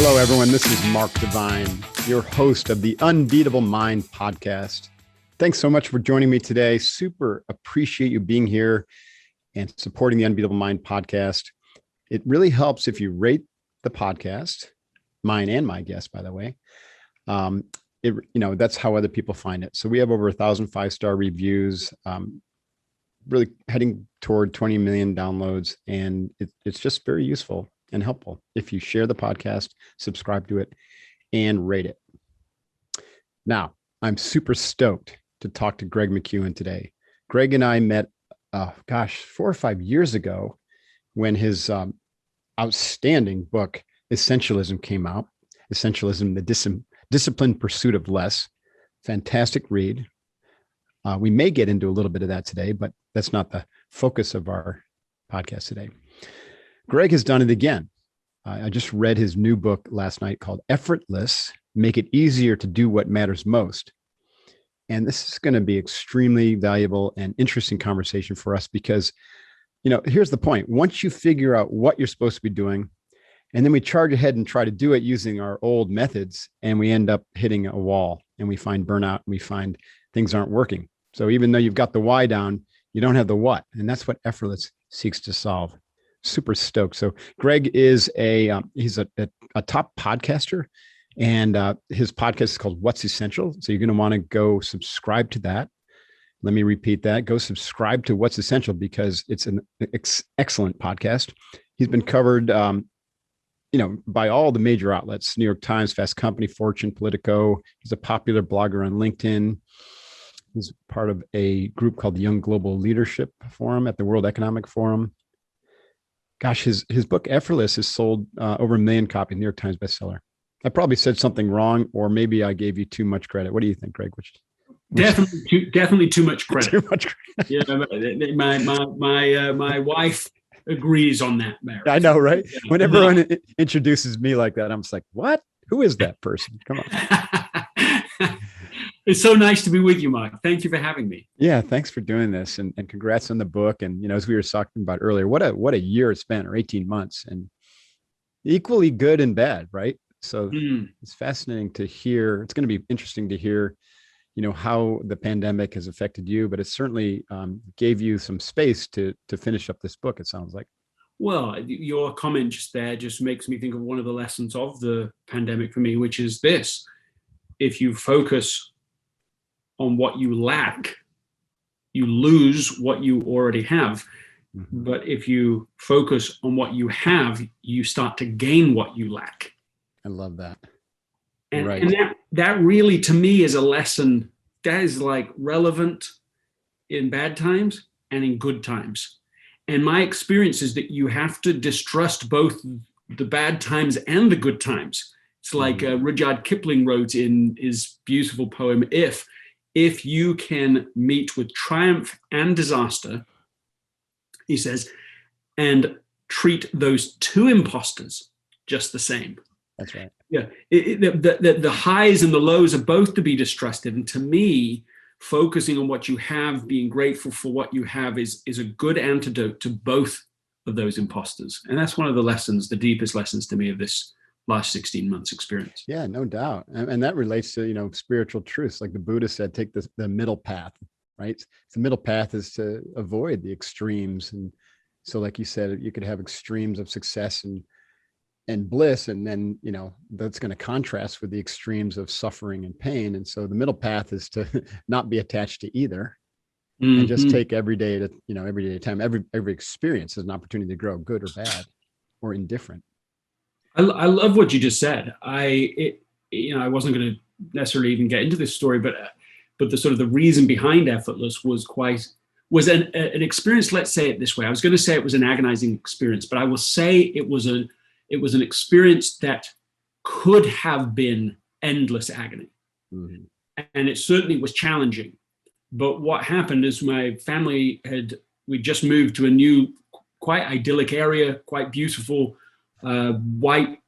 Hello, everyone. This is Mark Devine, your host of the Unbeatable Mind podcast. Thanks so much for joining me today. Super appreciate you being here and supporting the Unbeatable Mind podcast. It really helps if you rate the podcast, mine and my guest, by the way. That's how other people find it. So we have over 1,000 5-star reviews, really heading toward 20 million downloads. And it's just very useful and helpful if you share the podcast, subscribe to it, and rate it. Now, I'm super stoked to talk to Greg McKeown today. Greg and I met, 4 or 5 years ago when his outstanding book, Essentialism, came out. Essentialism, the disciplined pursuit of less. Fantastic read. We may get into a little bit of that today, but that's not the focus of our podcast today. Greg has done it again. I just read his new book last night called Effortless, Make It Easier to Do What Matters Most. And this is going to be extremely valuable and interesting conversation for us because, here's the point. Once you figure out what you're supposed to be doing, and then we charge ahead and try to do it using our old methods, and we end up hitting a wall and we find burnout and we find things aren't working. So even though you've got the why down, you don't have the what. And that's what Effortless seeks to solve. Super stoked. So Greg is he's a top podcaster, and his podcast is called What's Essential. So you're going to want to go subscribe to that. Let me repeat that. Go subscribe to What's Essential because it's an excellent podcast. He's been covered, by all the major outlets: New York Times, Fast Company, Fortune, Politico. He's a popular blogger on LinkedIn. He's part of a group called the Young Global Leadership Forum at the World Economic Forum. Gosh, his book Effortless has sold over 1 million copies, New York Times bestseller. I probably said something wrong, or maybe I gave you too much credit. What do you think, Greg? Definitely too much credit. Too much credit. Yeah, my wife agrees on that, Mary. I know, right? When everyone introduces me like that, I'm just like, what? Who is that person? Come on. It's so nice to be with you, Mark. Thank you for having me. Yeah, thanks for doing this, and congrats on the book. And as we were talking about earlier, what a year it's been, or 18 months, and equally good and bad, right? So It's fascinating to hear. It's going to be interesting to hear, how the pandemic has affected you, but it certainly gave you some space to finish up this book, it sounds like. Well, your comment just there just makes me think of one of the lessons of the pandemic for me, which is this: if you focus on what you lack, you lose what you already have. Mm-hmm. But if you focus on what you have, you start to gain what you lack. I love that. And, right. And that really, to me, is a lesson that is like relevant in bad times and in good times. And my experience is that you have to distrust both the bad times and the good times. It's like Rudyard Kipling wrote in his beautiful poem, If you can meet with triumph and disaster, he says, and treat those two imposters just the same. That's right. Yeah, the highs and the lows are both to be distrusted. And to me, focusing on what you have, being grateful for what you have is a good antidote to both of those imposters. And that's one of the deepest lessons to me of this last 16 months experience. Yeah, no doubt. And that relates to, spiritual truths. Like the Buddha said, take the middle path, right? The middle path is to avoid the extremes. And so like you said, you could have extremes of success and bliss. And then, that's going to contrast with the extremes of suffering and pain. And so the middle path is to not be attached to either. Mm-hmm. And just take every day at a time. Every experience is an opportunity to grow, good or bad or indifferent. I love what you just said. I wasn't going to necessarily even get into this story, but the sort of the reason behind Effortless was an experience. Let's say it this way. I was going to say it was an agonizing experience, but I will say it was an experience that could have been endless agony, and it certainly was challenging. But what happened is my family we just moved to a new, quite idyllic area, quite beautiful. White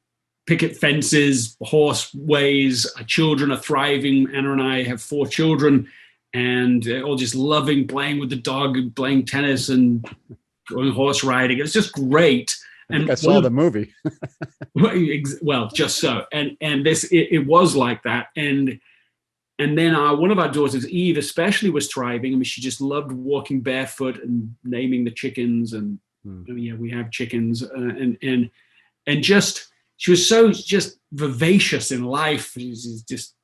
picket fences, horseways, children are thriving. Anna and I have 4 children, and they're all just loving playing with the dog and playing tennis and going horse riding. It's just great. I think I saw the movie. Well, just so. And this, it was like that. And then one of our daughters, Eve, especially, was thriving. I mean, she just loved walking barefoot and naming the chickens. And yeah, we have chickens. And just, she was so just vivacious in life. She's just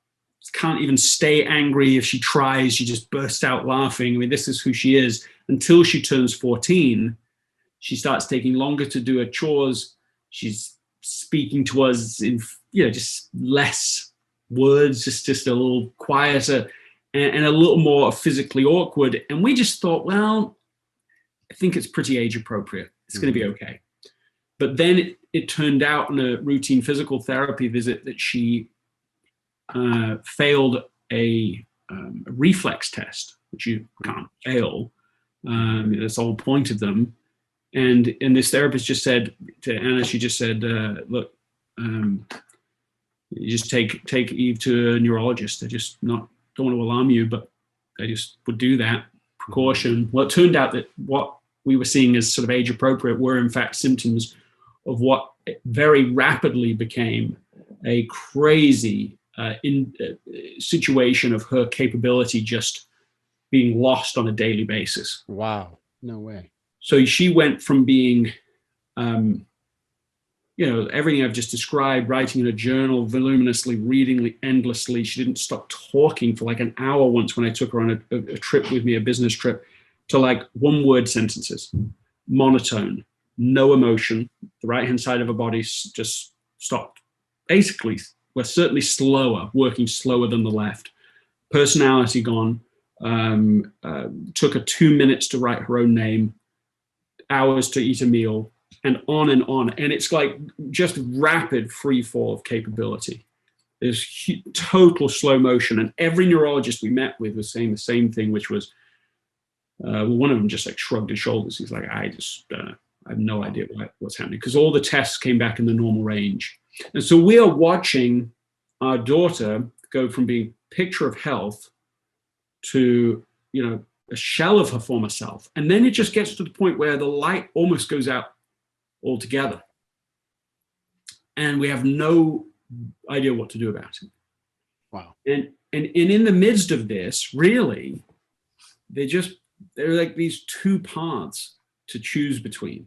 can't even stay angry. If she tries, she just bursts out laughing. I mean, this is who she is until she turns 14. She starts taking longer to do her chores. She's speaking to us in, just less words, just a little quieter and a little more physically awkward. And we just thought, well, I think it's pretty age appropriate. It's going to be okay. But then it turned out in a routine physical therapy visit that she failed a reflex test, which you can't fail. That's the whole point of them. And this therapist just said to Anna, she just said, look, you just take Eve to a neurologist. They just don't want to alarm you, but they just would do that precaution. Well, it turned out that what we were seeing as sort of age appropriate were in fact symptoms of what very rapidly became a crazy situation of her capability just being lost on a daily basis. Wow. No way. So she went from being, everything I've just described, writing in a journal, voluminously, reading endlessly. She didn't stop talking for like an hour once when I took her on a trip with me, a business trip, to like one-word sentences, monotone, no emotion. The right-hand side of her body just stopped. Basically, we're certainly slower, working slower than the left. Personality gone. Took her 2 minutes to write her own name, hours to eat a meal, and on and on. And it's like just rapid free fall of capability. There's total slow motion. And every neurologist we met with was saying the same thing, which was, one of them just like shrugged his shoulders. He's like, I have no idea what's happening, because all the tests came back in the normal range. And so we are watching our daughter go from being picture of health to, a shell of her former self. And then it just gets to the point where the light almost goes out altogether. And we have no idea what to do about it. Wow. And in the midst of this, really, they're like these two paths to choose between.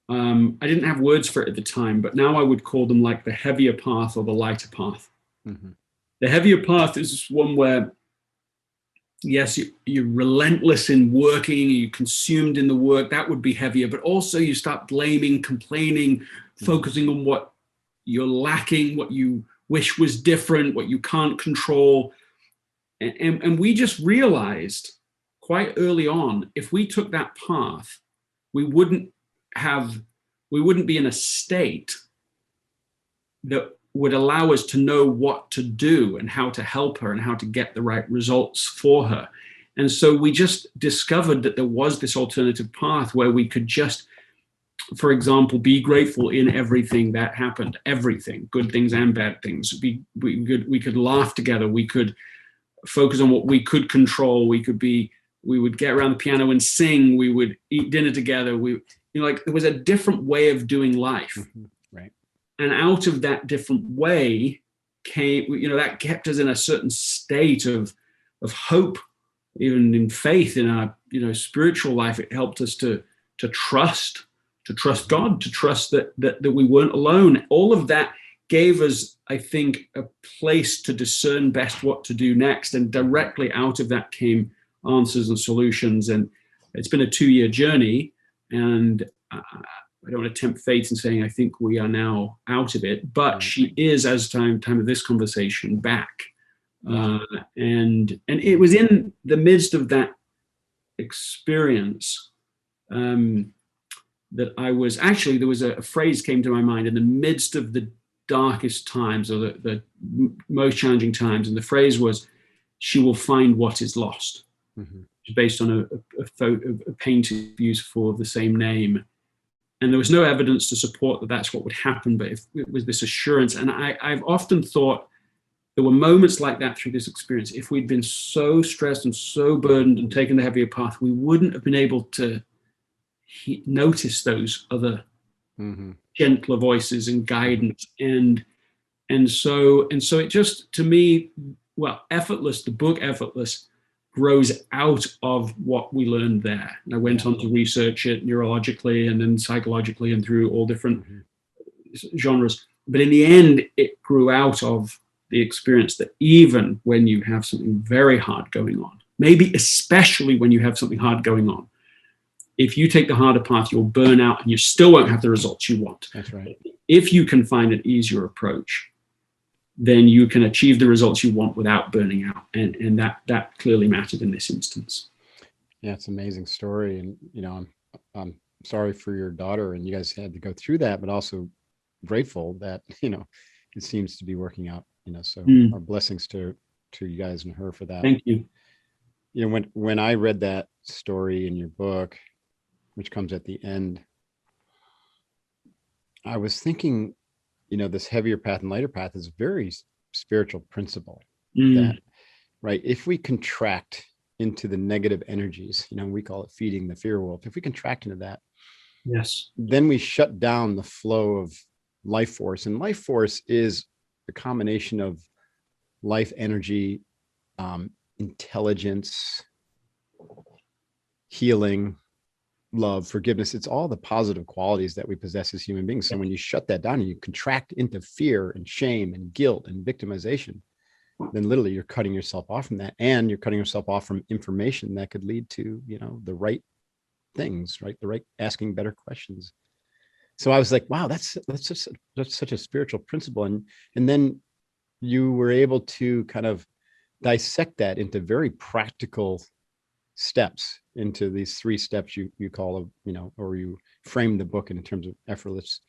I didn't have words for it at the time, but now I would call them like the heavier path or the lighter path. Mm-hmm. The heavier path is one where, yes, you're relentless in working, you're consumed in the work, that would be heavier, but also you start blaming, complaining, focusing on what you're lacking, what you wish was different, what you can't control. And we just realized quite early on, if we took that path, we wouldn't be in a state that would allow us to know what to do and how to help her and how to get the right results for her. And so we just discovered that there was this alternative path where we could just, for example, be grateful in everything that happened, everything, good things and bad things. We could laugh together. We could focus on what we could control. We would get around the piano and sing. We would eat dinner together. There was a different way of doing life. Mm-hmm. Right. And out of that different way came, that kept us in a certain state of hope, even in faith in our, spiritual life. It helped us to trust God, to trust that we weren't alone. All of that gave us, I think, a place to discern best what to do next. And directly out of that came answers and solutions. And it's been a 2-year journey. And I don't want to tempt fate in saying I think we are now out of it, but she is, as time of this conversation, back. And it was in the midst of that experience that I was actually, there was a phrase came to my mind in the midst of the darkest times, or the most challenging times, and the phrase was, "She will find what is lost." Mm-hmm. Based on a painting beautiful of the same name. And there was no evidence to support that that's what would happen, but if it was this assurance. And I've often thought there were moments like that through this experience. If we'd been so stressed and so burdened and taken the heavier path, we wouldn't have been able to notice those other Mm-hmm. gentler voices and guidance. And so it just, to me, well, Effortless, the book Effortless, grows out of what we learned there. And I went on to research it neurologically and then psychologically and through all different genres. But in the end, it grew out of the experience that even when you have something very hard going on, maybe especially when you have something hard going on, if you take the harder path, you'll burn out and you still won't have the results you want. That's right. If you can find an easier approach, then you can achieve the results you want without burning out. And that clearly mattered in this instance. Yeah, it's an amazing story. And, you know, I'm sorry for your daughter and you guys had to go through that, but also grateful that, you know, it seems to be working out, you know, so our blessings to you guys and her for that. Thank you. You know, when I read that story in your book, which comes at the end, I was thinking, you know, this heavier path and lighter path is a very spiritual principle that, right, if we contract into the negative energies, you know, we call it feeding the fear wolf. If we contract into that, yes, then we shut down the flow of life force. And life force is a combination of life energy, intelligence, healing, love, forgiveness. It's all the positive qualities that we possess as human beings. So when you shut that down and you contract into fear and shame and guilt and victimization, then literally you're cutting yourself off from that, and you're cutting yourself off from information that could lead to, you know, the right things, right? The right, asking better questions. So I was like, wow, that's such a spiritual principle. And then you were able to kind of dissect that into very practical steps, into these 3 steps you call, you know, or you frame the book in terms of effortless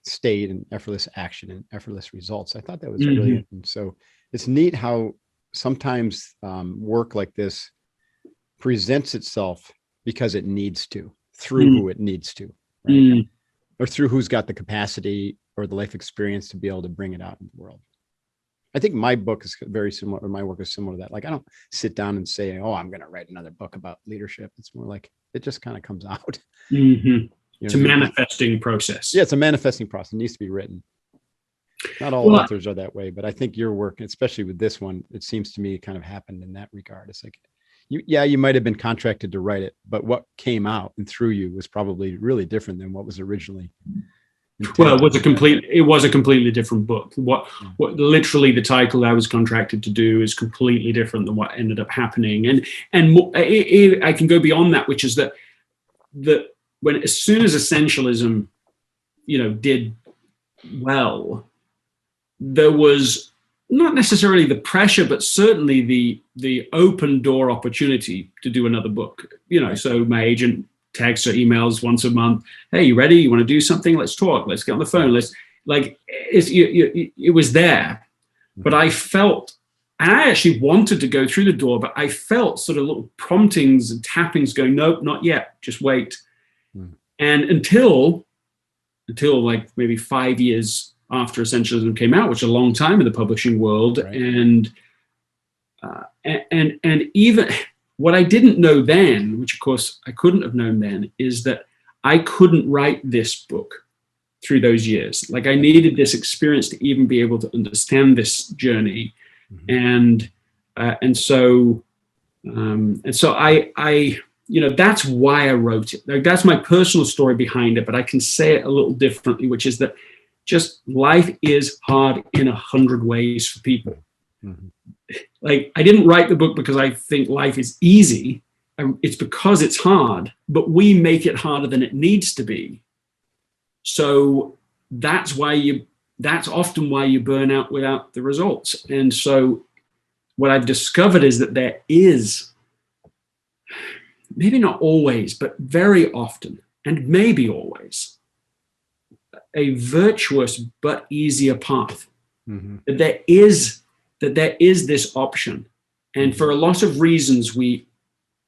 state and effortless action and effortless results. I thought that was brilliant. And so it's neat how sometimes work like this presents itself because it needs to, through who it needs to, right? Or through who's got the capacity or the life experience to be able to bring it out in the world. I think my book is very similar, or my work is similar to that. Like, I don't sit down and say, oh, I'm going to write another book about leadership. It's more like it just kind of comes out. You know, it's a manifesting process. Yeah, it's a manifesting process. It needs to be written. Not all authors are that way, but I think your work, especially with this one, it seems to me kind of happened in that regard. It's like, you might have been contracted to write it, but what came out and through you was probably really different than what was originally intended. Well, it was a completely different book. What literally the title I was contracted to do is completely different than what ended up happening. And I can go beyond that, which is that when, as soon as Essentialism, you know, did well, there was not necessarily the pressure, but certainly the open door opportunity to do another book. You know, so my agent texts or emails once a month, hey, you ready? You want to do something? Let's talk. Let's get on the phone. It was there. But I felt, and I actually wanted to go through the door, but I felt sort of little promptings and tappings going, nope, not yet, just wait. And until like maybe 5 years after Essentialism came out, which is a long time in the publishing world, right. And even what I didn't know then, which of course I couldn't have known then, is that I couldn't write this book through those years. Like, I needed this experience to even be able to understand this journey, and so I you know, that's why I wrote it. Like, that's my personal story behind it, but I can say it a little differently, which is that just life is hard in 100 ways for people. Like, I didn't write the book because I think life is easy. It's because it's hard, but we make it harder than it needs to be. So that's often why you burn out without the results. And so what I've discovered is that there is, maybe not always, but very often, and maybe always, a virtuous but easier path. That there is this option. And for a lot of reasons, we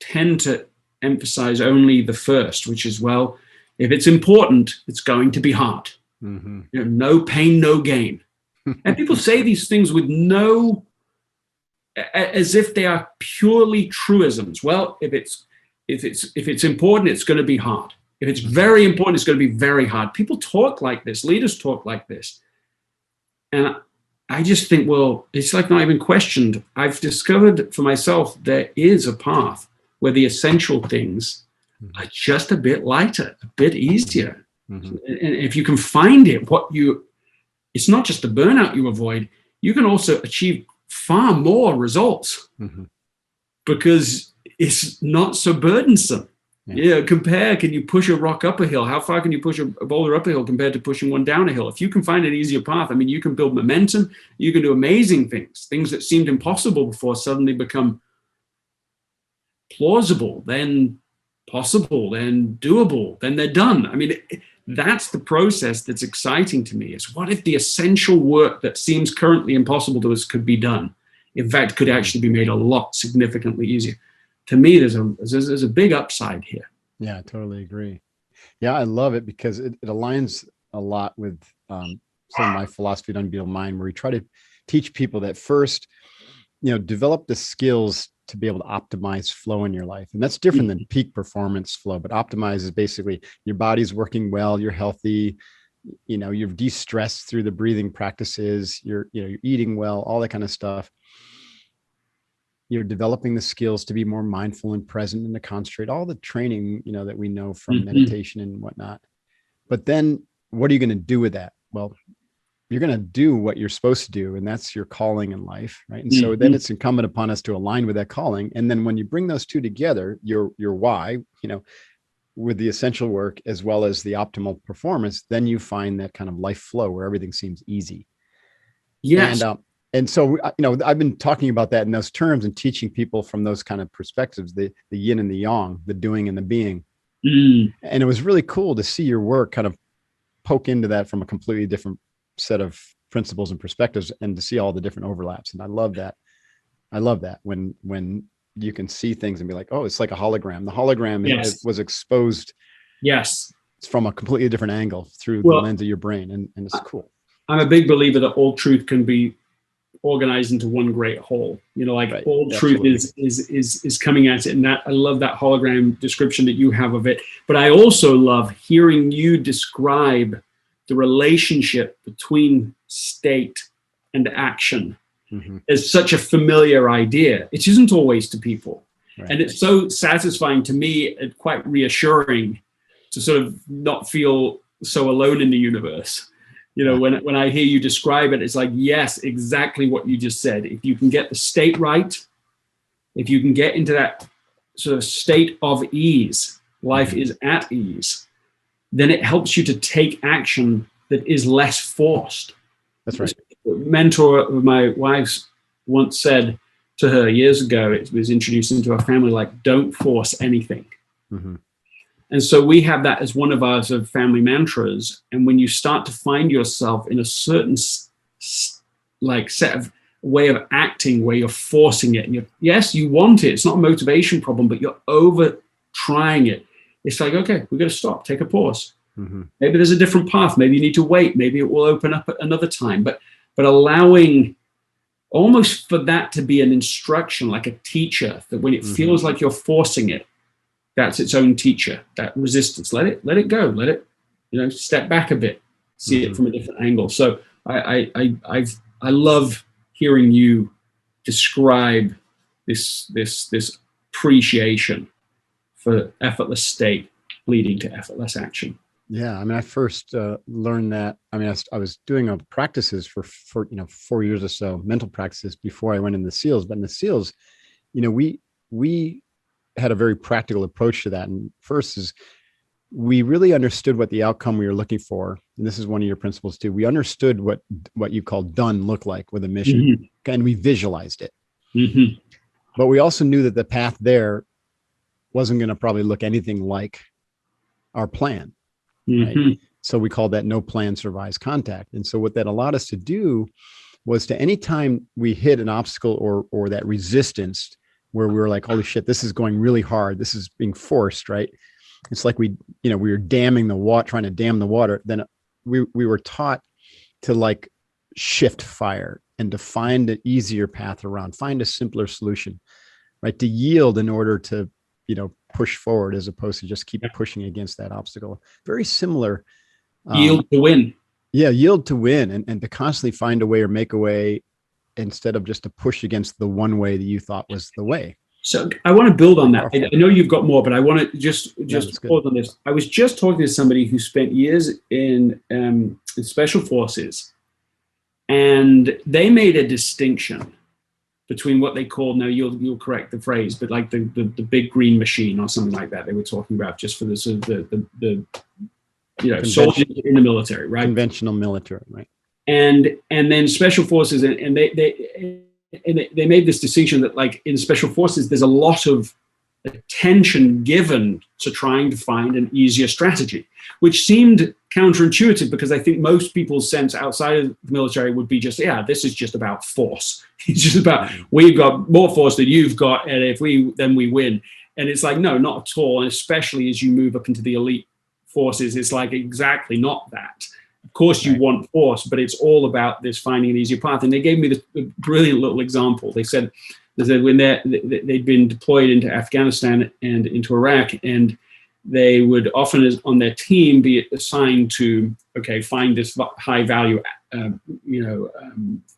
tend to emphasize only the first, which is, well, if it's important, it's going to be hard. You know, no pain, no gain. And people say these things with as if they are purely truisms. Well, if it's important, it's going to be hard. If it's very important, it's going to be very hard. People talk like this. Leaders talk like this. And I just think, well, it's like not even questioned. I've discovered for myself there is a path where the essential things are just a bit lighter, a bit easier. And if you can find it, it's not just the burnout you avoid, you can also achieve far more results because it's not so burdensome. Can you push a rock up a hill? How far can you push a boulder up a hill compared to pushing one down a hill? If you can find an easier path, I mean, you can build momentum, you can do amazing things. Things that seemed impossible before suddenly become plausible, then possible, then doable, then they're done. I mean, that's the process that's exciting to me, is what if the essential work that seems currently impossible to us could be done? In fact, could actually be made a lot significantly easier. To me, there's a big upside here. Yeah, I totally agree. Yeah, I love it because it aligns a lot with some of my philosophy at Unbeatable Mind, where we try to teach people that first, develop the skills to be able to optimize flow in your life. And that's different than peak performance flow, but optimize is basically your body's working well, you're healthy, you're de-stressed through the breathing practices, you're eating well, all that kind of stuff. You're developing the skills to be more mindful and present and to concentrate, all the training, that we know from meditation and whatnot. But then what are you going to do with that? Well, you're going to do what you're supposed to do. And that's your calling in life. Right. And so then it's incumbent upon us to align with that calling. And then when you bring those two together, your why, with the essential work as well as the optimal performance, then you find that kind of life flow where everything seems easy. Yes. And so, I've been talking about that in those terms and teaching people from those kind of perspectives, the yin and the yang, the doing and the being. And it was really cool to see your work kind of poke into that from a completely different set of principles and perspectives, and to see all the different overlaps. And I love that. When you can see things and be like, oh, it's like a hologram. The hologram it was exposed. Yes. It's from a completely different angle through the lens of your brain. And it's cool. I'm a big believer that all truth can be organized into one great whole. All truth is coming at it. And that I love that hologram description that you have of it. But I also love hearing you describe the relationship between state and action is such a familiar idea. It isn't always to people. Right. And it's so satisfying to me and quite reassuring to sort of not feel so alone in the universe. When I hear you describe it, it's like, yes, exactly what you just said. If you can get the state right, if you can get into that sort of state of ease, life is at ease, then it helps you to take action that is less forced. That's right. A mentor of my wife's once said to her years ago, it was introduced into our family, like, don't force anything. And so we have that as one of our sort of family mantras. And when you start to find yourself in a certain set of way of acting where you're forcing it, and yes, you want it. It's not a motivation problem, but you're over trying it. It's like, okay, we've got to stop, take a pause. Maybe there's a different path. Maybe you need to wait. Maybe it will open up at another time. But allowing almost for that to be an instruction, like a teacher, that when it feels like you're forcing it, that's its own teacher. That resistance, let it go. Let it, step back a bit, see it from a different angle. So I love hearing you describe this appreciation for effortless state leading to effortless action. Yeah, I mean, I first learned that. I mean, I was doing practices for 4 years or so, mental practices before I went in the SEALs. But in the SEALs, we had a very practical approach to that. And first is we really understood what the outcome we were looking for. And this is one of your principles too. We understood what you call done look like with a mission, and we visualized it. But we also knew that the path there wasn't going to probably look anything like our plan. Right? So we called that no plan survives contact. And so what that allowed us to do was to anytime we hit an obstacle or that resistance where we were like, holy shit, this is going really hard. This is being forced, right? It's like we were damming the water, trying to dam the water. Then we were taught to like shift fire and to find an easier path around, find a simpler solution, right? To yield in order to, push forward as opposed to just keep pushing against that obstacle. Very similar. Yield to win. Yeah, yield to win, and to constantly find a way or make a way instead of just to push against the one way that you thought was the way. So I want to build on that. I know you've got more, but I want to just pause on this. I was just talking to somebody who spent years in special forces, and they made a distinction between what they called, now you'll correct the phrase, but like the big green machine or something like that they were talking about, just for the sort of the soldiers in the military, right? Conventional military, right? And then special forces, and they made this distinction that, like, in special forces, there's a lot of attention given to trying to find an easier strategy, which seemed counterintuitive, because I think most people's sense outside of the military would be just, this is just about force. It's just about, we've got more force than you've got, and then we win. And it's like, no, not at all. And especially as you move up into the elite forces, it's like exactly not that. Of course, you want force, but it's all about this finding an easier path. And they gave me this brilliant little example. They said when they'd been deployed into Afghanistan and into Iraq, and they would often, on their team, be assigned to, find this high value,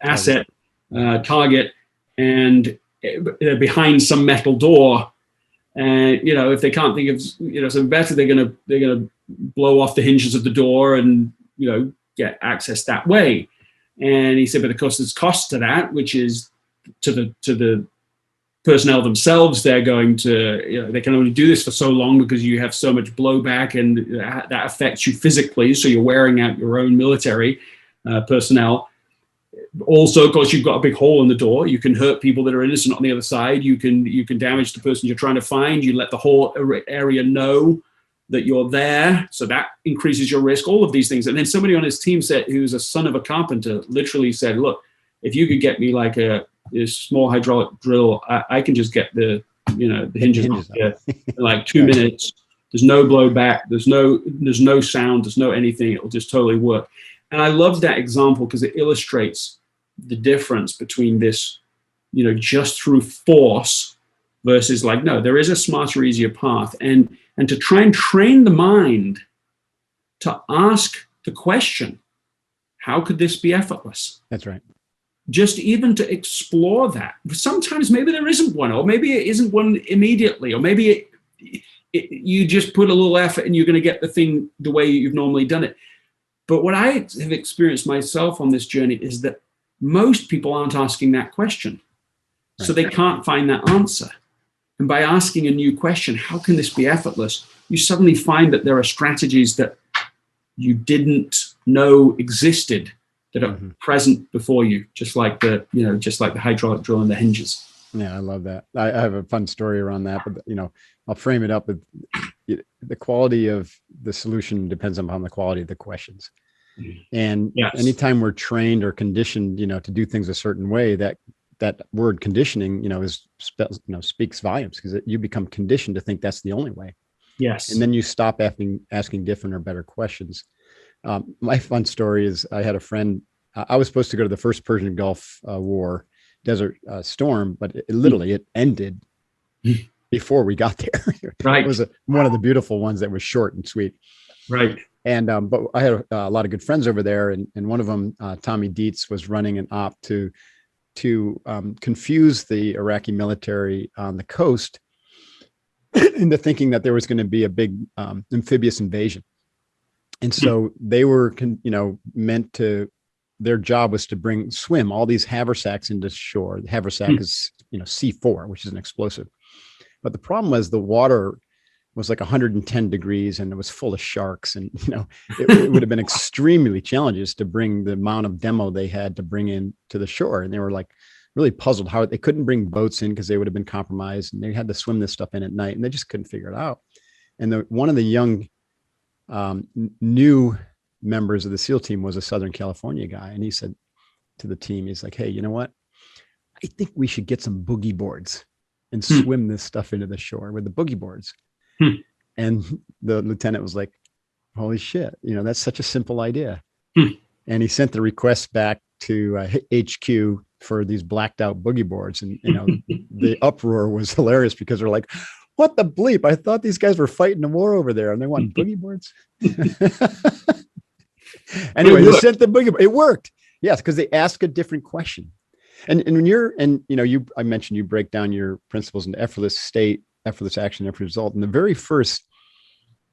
asset, target, and they're behind some metal door. And if they can't think of something better, they're gonna blow off the hinges of the door and get access that way. And he said, but of course there's cost to that, which is to the personnel themselves. They're going to, they can only do this for so long because you have so much blowback, and that affects you physically. So you're wearing out your own military personnel. Also, of course, you've got a big hole in the door. You can hurt people that are innocent on the other side. You can damage the person you're trying to find. You let the whole area know that you're there, so that increases your risk, all of these things. And then somebody on his team said, who's a son of a carpenter, literally said, look, if you could get me like a small hydraulic drill, I can just get the hinges off here in like 2 minutes. There's no blowback, there's no sound, there's no anything. It'll just totally work. And I love that example because it illustrates the difference between this, just through force versus like, no, there is a smarter, easier path. And to try and train the mind to ask the question, how could this be effortless? That's right. Just even to explore that. Sometimes maybe there isn't one, or maybe it isn't one immediately, or maybe you just put a little effort and you're going to get the thing the way you've normally done it. But what I have experienced myself on this journey is that most people aren't asking that question. Right. So they can't find that answer. And by asking a new question, how can this be effortless? You suddenly find that there are strategies that you didn't know existed that are present before you, just like the hydraulic drill and the hinges. Yeah, I love that. I have a fun story around that, but I'll frame it up with the quality of the solution depends upon the quality of the questions. And anytime we're trained or conditioned, to do things a certain way, that word conditioning, speaks volumes, because you become conditioned to think that's the only way. Yes. And then you stop asking different or better questions. My fun story is I had a friend, I was supposed to go to the first Persian Gulf War Desert Storm, but it ended before we got there. Right. It was one of the beautiful ones that was short and sweet. Right. And, but I had a lot of good friends over there, and one of them, Tommy Dietz, was running an op to confuse the Iraqi military on the coast into thinking that there was going to be a big amphibious invasion. And so they were, meant to, their job was to swim all these haversacks into shore. The haversack is, C4, which is an explosive. But the problem was the water was like 110 degrees and it was full of sharks. And, it would have been extremely challenging to bring the amount of demo they had to bring in to the shore. And they were like really puzzled how they couldn't bring boats in because they would have been compromised, and they had to swim this stuff in at night, and they just couldn't figure it out. And one of the young, new members of the SEAL team was a Southern California guy. And he said to the team, he's like, hey, you know what? I think we should get some boogie boards and swim this stuff into the shore with the boogie boards. And the lieutenant was like, holy shit, that's such a simple idea. And he sent the request back to HQ for these blacked out boogie boards. And, the uproar was hilarious because they're like, what the bleep? I thought these guys were fighting a war over there and they want boogie boards. Anyway, they sent the boogie board. It worked. Yes, because they ask a different question. And when I mentioned you break down your principles into effortless state, effortless action, effortless result. And the very first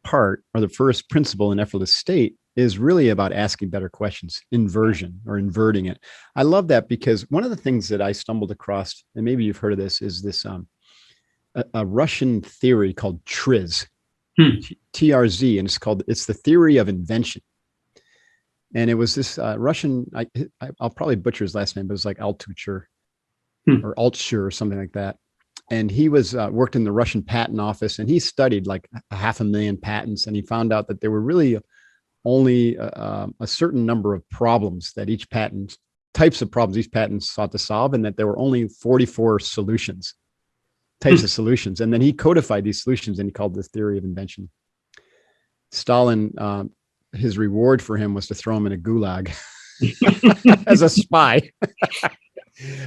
part, or the first principle in effortless state, is really about asking better questions, inversion or inverting it. I love that because one of the things that I stumbled across, and maybe you've heard of this, is this a Russian theory called TRIZ, TRZ, and it's the theory of invention. And it was this Russian, I'll probably butcher his last name, but it was like Altucher or Altscher or something like that. And he was worked in the Russian patent office, and he studied like 500,000 patents, and he found out that there were really only a certain number of problems that types of problems each patent sought to solve, and that there were only 44 types of solutions. And then he codified these solutions, and he called this theory of invention. Stalin, his reward for him was to throw him in a gulag as a spy.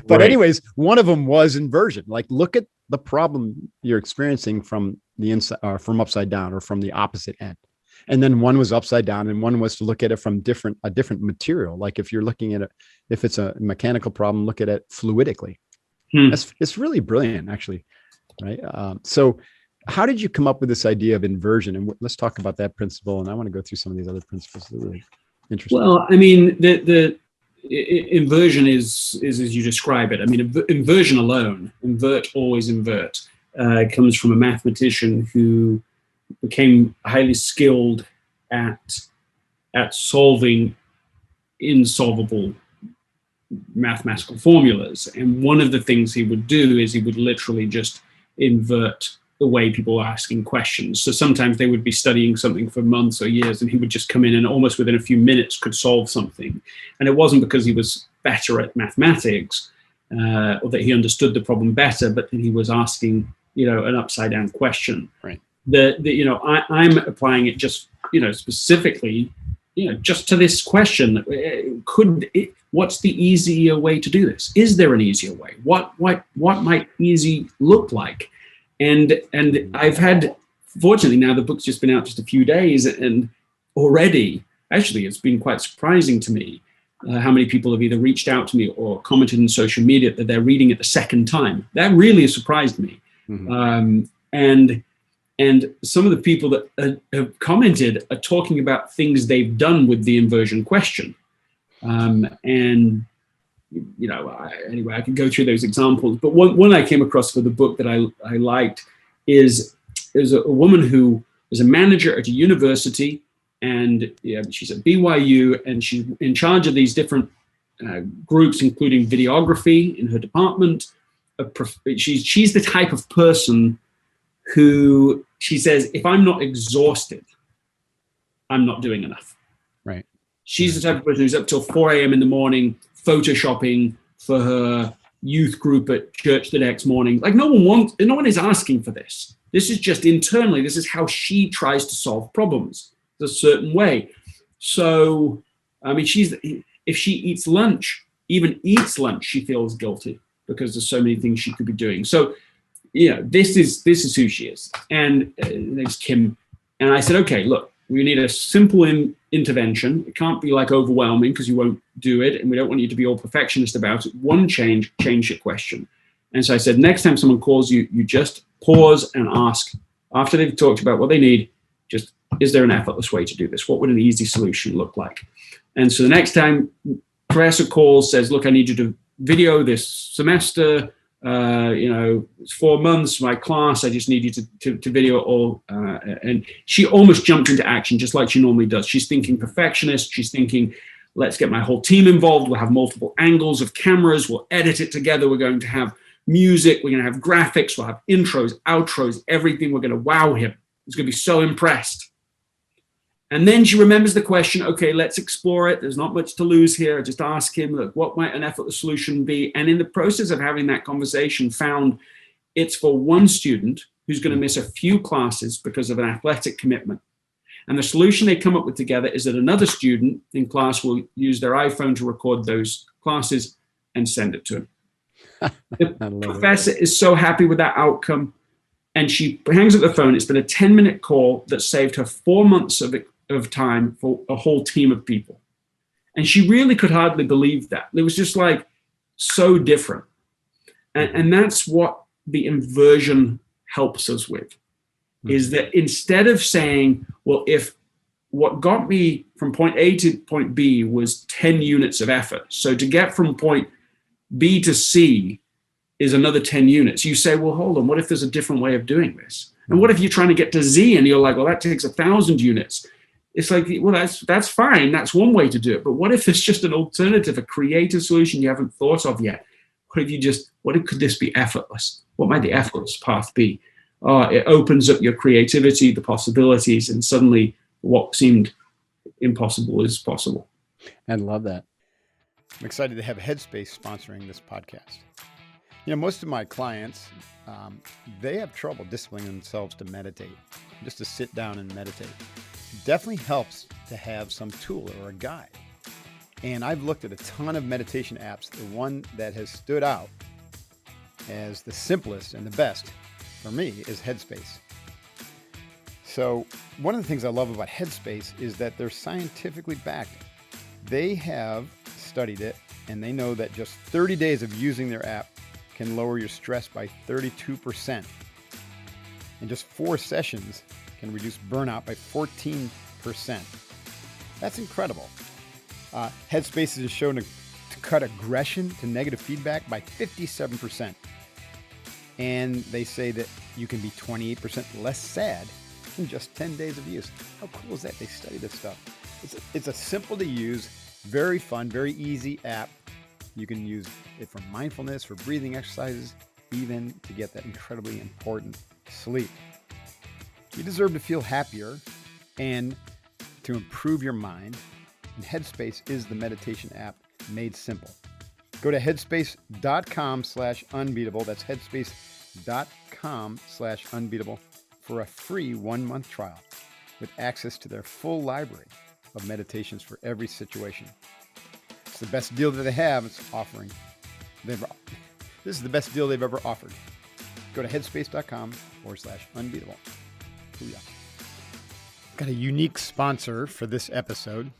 But anyways, one of them was inversion. Like, look at the problem you're experiencing from the inside, or from upside down, or from the opposite end. And then one was upside down, and one was to look at it from a different material. Like if you're looking at it, if it's a mechanical problem, look at it fluidically. It's really brilliant, actually. Right. So how did you come up with this idea of inversion? And let's talk about that principle. And I want to go through some of these other principles. They're really interesting. Well, I mean, the inversion is as you describe it. I mean, inversion alone, always invert, comes from a mathematician who became highly skilled at solving insolvable mathematical formulas. And one of the things he would do is he would literally just invert the way people are asking questions. So sometimes they would be studying something for months or years, and he would just come in and almost within a few minutes could solve something. And it wasn't because he was better at mathematics or that he understood the problem better, but that he was asking, an upside down question. Right. I'm applying it just, specifically, just to this question. What's the easier way to do this? Is there an easier way? What might easy look like? And I've had, fortunately, now the book's just been out just a few days, and already, actually, it's been quite surprising to me how many people have either reached out to me or commented on social media that they're reading it the second time. That really surprised me. Mm-hmm. And some of the people that have commented are talking about things they've done with the inversion question. Anyway, I can go through those examples. But one I came across for the book that I liked is a woman who was a manager at a university, and she's at BYU, and she's in charge of these different groups, including videography in her department. She's the type of person who, she says, if I'm not exhausted, I'm not doing enough. Right. She's the type of person who's up till 4 a.m. in the morning, photoshopping for her youth group at church the next morning. Like, no one is asking for this. This is just internally, this is how she tries to solve problems a certain way. So, I mean, if she eats lunch, she feels guilty because there's so many things she could be doing. So, this is who she is. And her name's Kim. And I said, okay, look, we need a simple intervention. It can't be like overwhelming because you won't do it. And we don't want you to be all perfectionist about it. One change your question. And so I said, next time someone calls you, you just pause and ask, after they've talked about what they need, just, is there an effortless way to do this? What would an easy solution look like? And so the next time professor calls, says, look, I need you to video this semester. It's 4 months, my class, I just need you to video it all. And she almost jumped into action just like she normally does. She's thinking perfectionist. She's thinking, let's get my whole team involved. We'll have multiple angles of cameras. We'll edit it together. We're going to have music. We're going to have graphics. We'll have intros, outros, everything. We're going to wow him. He's going to be so impressed. And then she remembers the question, okay, let's explore it. There's not much to lose here. Just ask him, look, what might an effortless solution be? And in the process of having that conversation, found it's for one student who's going to miss a few classes because of an athletic commitment. And the solution they come up with together is that another student in class will use their iPhone to record those classes and send it to him. The professor is so happy with that outcome. And she hangs up the phone. It's been a 10-minute call that saved her 4 months of time for a whole team of people. And she really could hardly believe that. It was just like so different. And that's what the inversion helps us with, is that instead of saying, well, if what got me from point A to point B was 10 units of effort, so to get from point B to C is another 10 units, you say, well, hold on, what if there's a different way of doing this? And what if you're trying to get to Z and you're like, well, that takes 1,000 units? It's like, well, that's fine. That's one way to do it. But what if there's just an alternative, a creative solution you haven't thought of yet? What if could this be effortless? What might the effortless path be? It opens up your creativity, the possibilities, and suddenly what seemed impossible is possible. I love that. I'm excited to have Headspace sponsoring this podcast. Most of my clients, they have trouble disciplining themselves to meditate, just to sit down and meditate. It definitely helps to have some tool or a guide. And I've looked at a ton of meditation apps. The one that has stood out as the simplest and the best for me is Headspace. So one of the things I love about Headspace is that they're scientifically backed. They have studied it, and they know that just 30 days of using their app can lower your stress by 32%. And just 4 sessions can reduce burnout by 14%. That's incredible. Headspace is shown to cut aggression to negative feedback by 57%. And they say that you can be 28% less sad in just 10 days of use. How cool is that? They study this stuff. It's a simple to use, very fun, very easy app. You can use it for mindfulness, for breathing exercises, even to get that incredibly important sleep. You deserve to feel happier and to improve your mind. And Headspace is the meditation app made simple. Go to headspace.com/unbeatable. That's headspace.com/unbeatable for a free 1-month trial with access to their full library of meditations for every situation. It's the best deal that they have. It's offering. This is the best deal they've ever offered. Go to headspace.com/unbeatable. Booyah. Got a unique sponsor for this episode.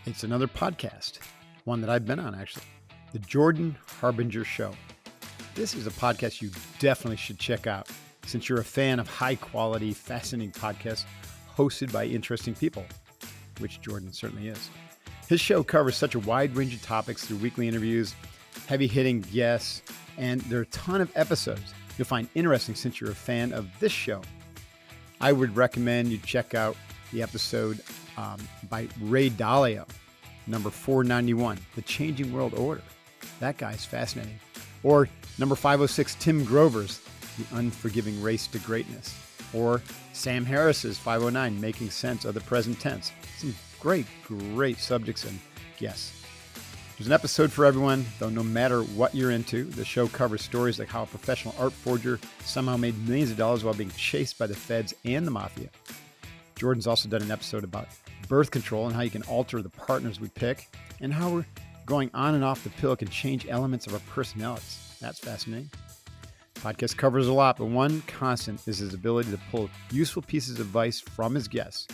It's another podcast, one that I've been on actually, the Jordan Harbinger Show. This is a podcast you definitely should check out since you're a fan of high quality, fascinating podcasts hosted by interesting people, which Jordan certainly is. His show covers such a wide range of topics through weekly interviews, heavy hitting guests, and there are a ton of episodes you'll find interesting since you're a fan of this show. I would recommend you check out the episode by Ray Dalio, number 491, The Changing World Order. That guy's fascinating. Or number 506, Tim Grover's The Unforgiving Race to Greatness. Or Sam Harris's 509, Making Sense of the Present Tense. Some great subjects and guests. There's an episode for everyone, though no matter what you're into. The show covers stories like how a professional art forger somehow made millions of dollars while being chased by the feds and the mafia. Jordan's also done an episode about birth control and how you can alter the partners we pick, and how we're going on and off the pill can change elements of our personalities. That's fascinating. The podcast covers a lot, but one constant is his ability to pull useful pieces of advice from his guests.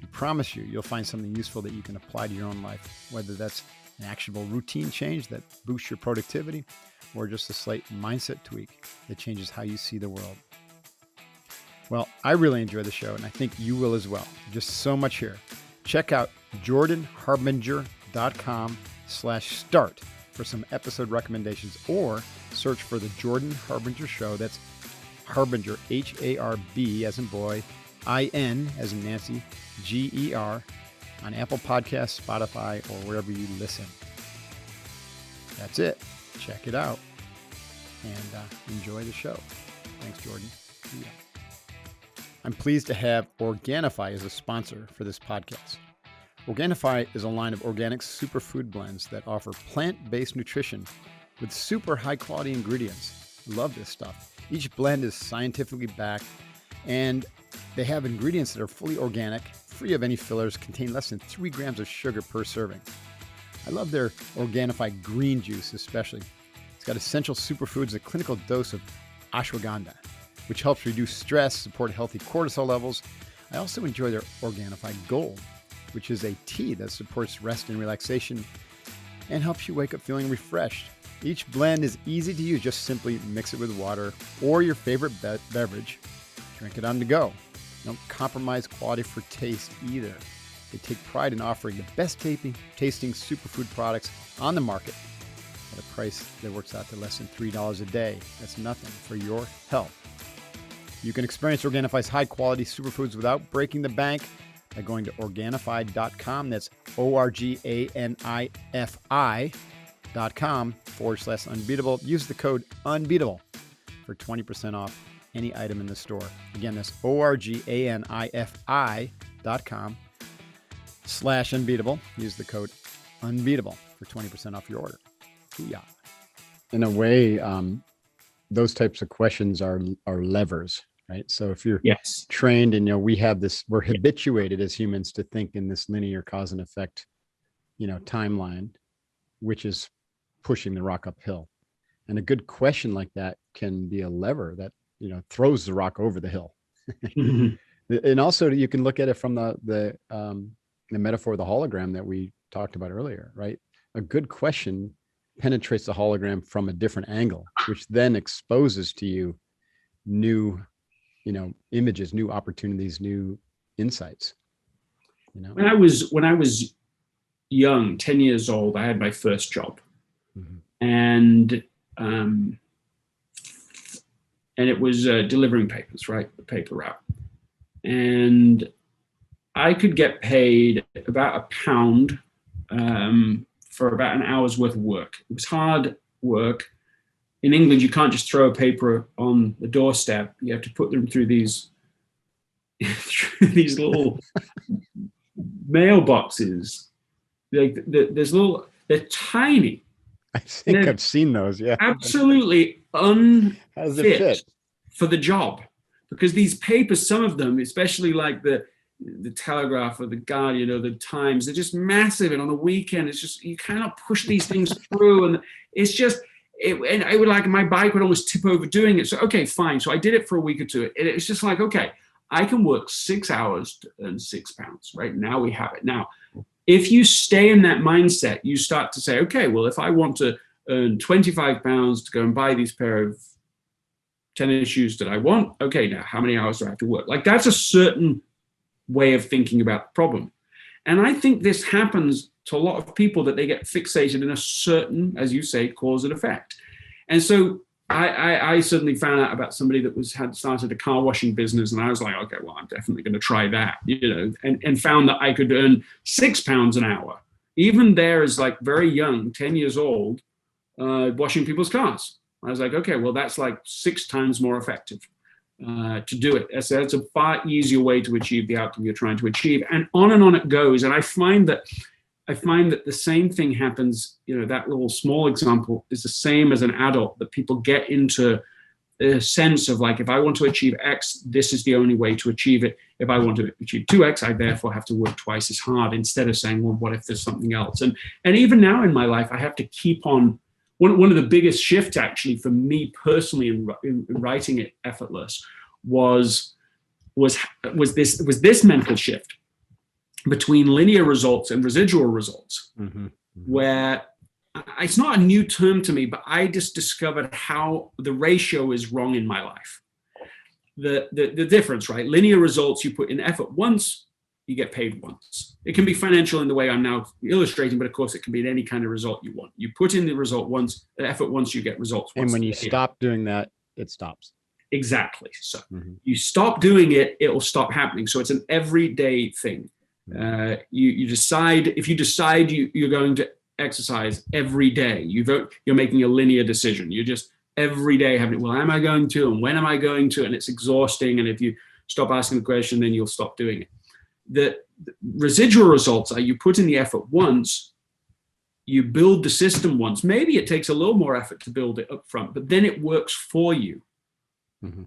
I promise you'll find something useful that you can apply to your own life, whether that's an actionable routine change that boosts your productivity, or just a slight mindset tweak that changes how you see the world. Well, I really enjoy the show, and I think you will as well. Just so much here. Check out jordanharbinger.com/start for some episode recommendations, or search for the Jordan Harbinger Show. That's Harbinger, Harb as in boy, IN as in Nancy, GER, on Apple Podcasts, Spotify, or wherever you listen. That's it. Check it out and enjoy the show. Thanks, Jordan. Yeah. I'm pleased to have Organifi as a sponsor for this podcast. Organifi is a line of organic superfood blends that offer plant-based nutrition with super high-quality ingredients. I love this stuff. Each blend is scientifically backed, and they have ingredients that are fully organic, free of any fillers, contain less than 3 grams of sugar per serving. I love their Organifi green juice especially. It's got essential superfoods, a clinical dose of ashwagandha, which helps reduce stress, support healthy cortisol levels. I also enjoy their Organifi Gold, which is a tea that supports rest and relaxation and helps you wake up feeling refreshed. Each blend is easy to use. Just simply mix it with water or your favorite beverage. Drink it on the go. Don't compromise quality for taste either. They take pride in offering the best tasting superfood products on the market at a price that works out to less than $3 a day. That's nothing for your health. You can experience Organifi's high-quality superfoods without breaking the bank by going to Organifi.com. That's ORGANIFI.com/unbeatable. Use the code UNBEATABLE for 20% off any item in the store. Again, that's ORGANIFI.com/unbeatable. Use the code UNBEATABLE for 20% off your order. Booyah. In a way, those types of questions are levers, right? So if you're trained and, we're habituated as humans to think in this linear cause and effect, timeline, which is pushing the rock uphill. And a good question like that can be a lever that, throws the rock over the hill. Mm-hmm. And also you can look at it from the metaphor of the hologram that we talked about earlier, right? A good question penetrates the hologram from a different angle, which then exposes to you new, images, new opportunities, new insights. When I was young, 10 years old, I had my first job. Mm-hmm. And it was delivering papers, right? The paper route. And I could get paid about £1 for about an hour's worth of work. It was hard work. In England, you can't just throw a paper on the doorstep. You have to put them through these little mailboxes. They're tiny. I think I've seen those. Yeah, absolutely unfit for the job, because these papers, some of them, especially like the Telegraph or the Guardian or the Times, they're just massive. And on the weekend, it's just, you cannot push these things through. And it's just, and I would my bike would almost tip over doing it. So, okay, fine. So I did it for a week or two. And it's just like, okay, I can work 6 hours to earn £6, right? Now we have it. Now, if you stay in that mindset, you start to say, okay, well, if I want to earn £25 to go and buy these pair of tennis shoes that I want, okay, now how many hours do I have to work? That's a certain way of thinking about the problem. And I think this happens to a lot of people, that they get fixated in a certain, as you say, cause and effect. And so I suddenly found out about somebody that had started a car washing business, and I was like, okay, well, I'm definitely going to try that, and found that I could earn £6 an hour, even there as very young, 10 years old, washing people's cars. I was like, okay, well, that's 6 times more effective to do it. So that's a far easier way to achieve the outcome you're trying to achieve, and on it goes. And I find that the same thing happens, that little small example is the same as an adult, that people get into a sense of if I want to achieve X, this is the only way to achieve it. If I want to achieve 2X, I therefore have to work twice as hard, instead of saying, well, what if there's something else? And even now in my life, I have to keep on. One of the biggest shifts actually for me personally in writing it Effortless was this mental shift between linear results and residual results, mm-hmm. Mm-hmm. where it's not a new term to me, but I just discovered how the ratio is wrong in my life. The difference, right? Linear results, you put in effort once, you get paid once. It can be financial in the way I'm now illustrating, but of course it can be in any kind of result you want. You put in the result once, the effort once, you get results once. And when you stop doing that, it stops. Exactly. So mm-hmm. you stop doing it, it will stop happening. So it's an everyday thing. You decide, if you decide you're going to exercise every day, you're making a linear decision. You just every day having, well, am I going to, and when am I going to? And it's exhausting. And if you stop asking the question, then you'll stop doing it. The residual results are, you put in the effort once, you build the system once. Maybe it takes a little more effort to build it up front, but then it works for you, mm-hmm.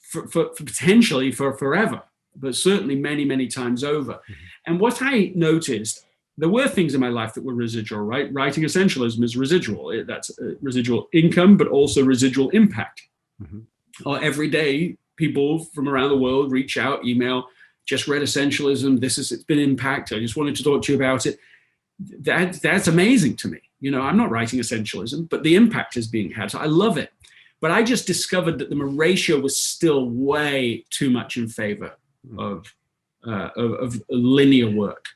for potentially for forever, but certainly many, many times over. Mm-hmm. And what I noticed, there were things in my life that were residual, right? Writing Essentialism is residual. That's residual income, but also residual impact. Mm-hmm. Or every day, people from around the world reach out, email, just read Essentialism. It's been impact. I just wanted to talk to you about it. That's amazing to me. I'm not writing Essentialism, but the impact is being had. So I love it. But I just discovered that the ratio was still way too much in favor of linear work.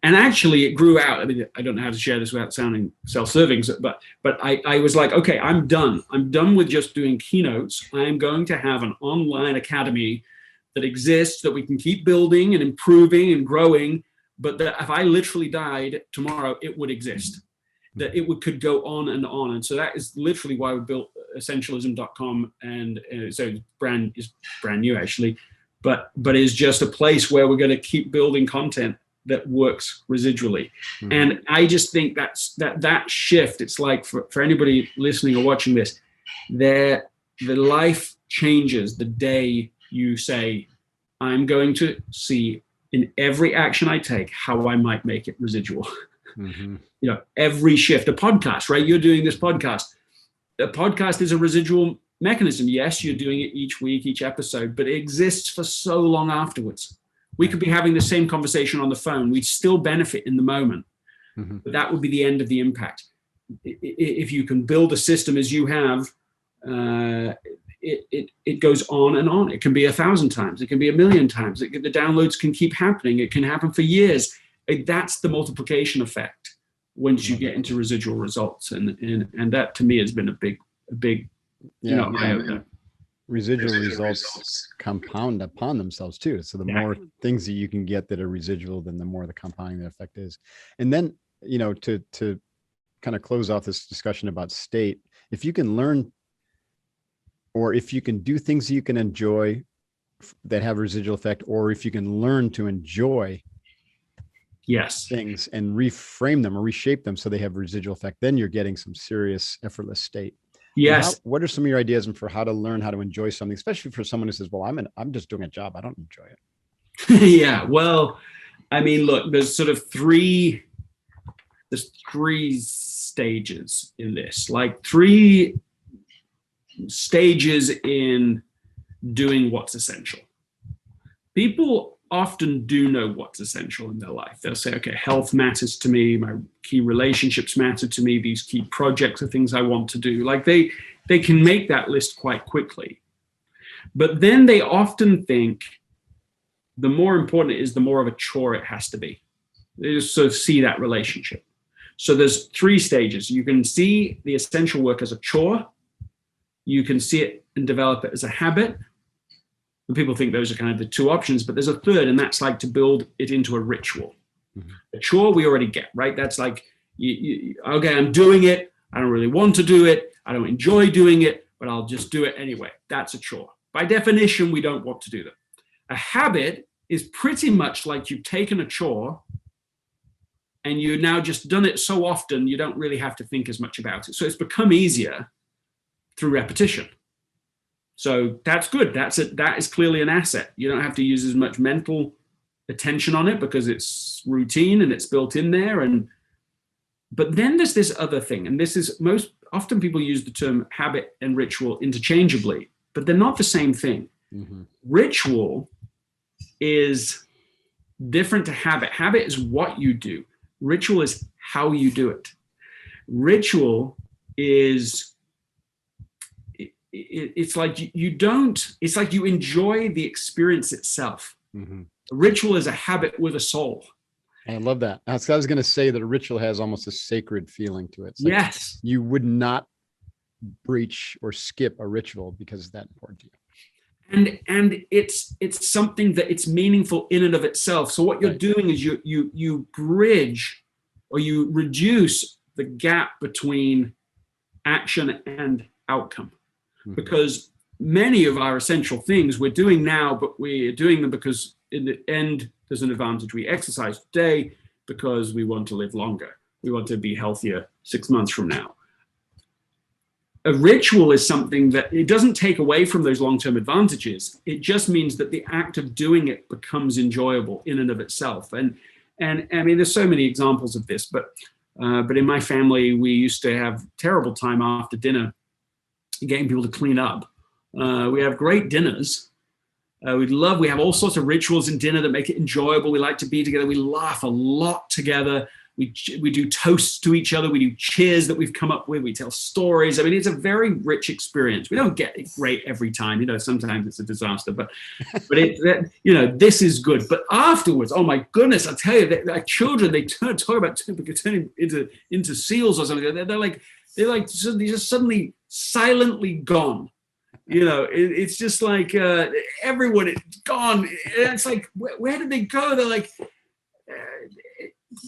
And actually it grew out. I mean, I don't know how to share this without sounding self-serving, but I was like, okay, I'm done. I'm done with just doing keynotes. I'm going to have an online academy that exists, that we can keep building and improving and growing, but that if I literally died tomorrow, it would exist, that it could go on and on. And so that is literally why we built essentialism.com. And so it's brand new actually, but is just a place where we're going to keep building content that works residually. Mm-hmm. And I just think that shift, it's like for anybody listening or watching this, the life changes the day you say, I'm going to see in every action I take how I might make it residual. Mm-hmm. Every shift, a podcast, right? You're doing this podcast. A podcast is a residual mechanism. Yes, you're doing it each week, each episode, but it exists for so long afterwards. We could be having the same conversation on the phone. We'd still benefit in the moment, but that would be the end of the impact. If you can build a system as you have, it goes on and on. It can be 1,000 times. It can be 1,000,000 times. The downloads can keep happening. It can happen for years. That's the multiplication effect once you get into residual results. And that to me has been a big eye-opener. Residual results compound upon themselves too. So the more things that you can get that are residual, then the more the compounding effect is. And then, to kind of close off this discussion about state, if you can learn, or if you can do things that you can enjoy that have a residual effect, or if you can learn to enjoy things and reframe them or reshape them so they have residual effect, then you're getting some serious effortless state. Yes. What are some of your ideas for how to learn how to enjoy something, especially for someone who says, well, I'm just doing a job, I don't enjoy it? Yeah. Well, I mean, look, there's three stages in this, like 3 stages in doing what's essential. People often do know what's essential in their life. They'll say, okay, health matters to me, my key relationships matter to me, these key projects are things I want to do. Like they can make that list quite quickly. But then they often think the more important it is, the more of a chore it has to be. They just sort of see that relationship. So there's 3 stages. You can see the essential work as a chore. You can see it and develop it as a habit. And people think those are kind of the 2 options, but there's a third, and that's like to build it into a ritual. Mm-hmm. A chore we already get, right? That's like, okay, I'm doing it. I don't really want to do it. I don't enjoy doing it, but I'll just do it anyway. That's a chore. By definition, we don't want to do that. A habit is pretty much like you've taken a chore and you now just done it so often, you don't really have to think as much about it. So it's become easier through repetition. So that's good. That is clearly an asset. You don't have to use as much mental attention on it because it's routine and it's built in there. But then there's this other thing, and this is most often people use the term habit and ritual interchangeably, but they're not the same thing. Mm-hmm. Ritual is different to habit. Habit is what you do. Ritual is how you do it. Ritual is it's like it's like you enjoy the experience itself. Mm-hmm. A ritual is a habit with a soul. I love that. I was going to say that a ritual has almost a sacred feeling to it. Like yes. You would not breach or skip a ritual because it's that important to you. And it's something that it's meaningful in and of itself. So what you're doing is you bridge or you reduce the gap between action and outcome. Because many of our essential things we're doing now, but we're doing them because in the end, there's an advantage. We exercise today because we want to live longer. We want to be healthier 6 months from now. A ritual is something that it doesn't take away from those long-term advantages. It just means that the act of doing it becomes enjoyable in and of itself. And I mean, there's so many examples of this, but in my family, we used to have terrible time after dinner getting people to clean up. We have great dinners, We have all sorts of rituals in dinner that make it enjoyable. We like to be together. We laugh a lot together. We do toasts to each other. We do cheers that we've come up with. We tell stories. I mean, it's a very rich experience. We don't get it great every time. Sometimes it's a disaster, but this is good. But afterwards, oh my goodness, I tell you, our children, they talk about turning into seals or something. They're just suddenly silently gone. It's just like everyone is gone. And it's like, where did they go? They're like,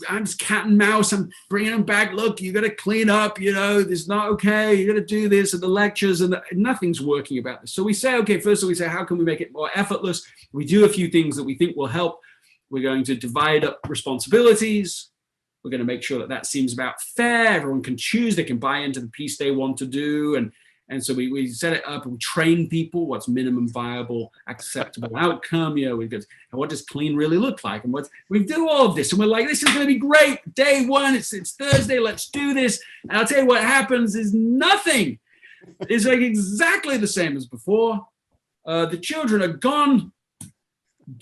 I'm just cat and mouse. I'm bringing them back. Look, you got to clean up. It's not okay. You got to do this and the lectures and nothing's working about this. So we say, okay, first of all, we say, how can we make it more effortless? We do a few things that we think will help. We're going to divide up responsibilities. We're going to make sure that seems about fair. Everyone can choose. They can buy into the piece they want to do. And so we set it up and we train people what's minimum viable, acceptable outcome. We go, what does clean really look like? And we do all of this. And we're like, this is going to be great. Day one, it's Thursday. Let's do this. And I'll tell you what happens is nothing. It's like exactly the same as before. The children are gone,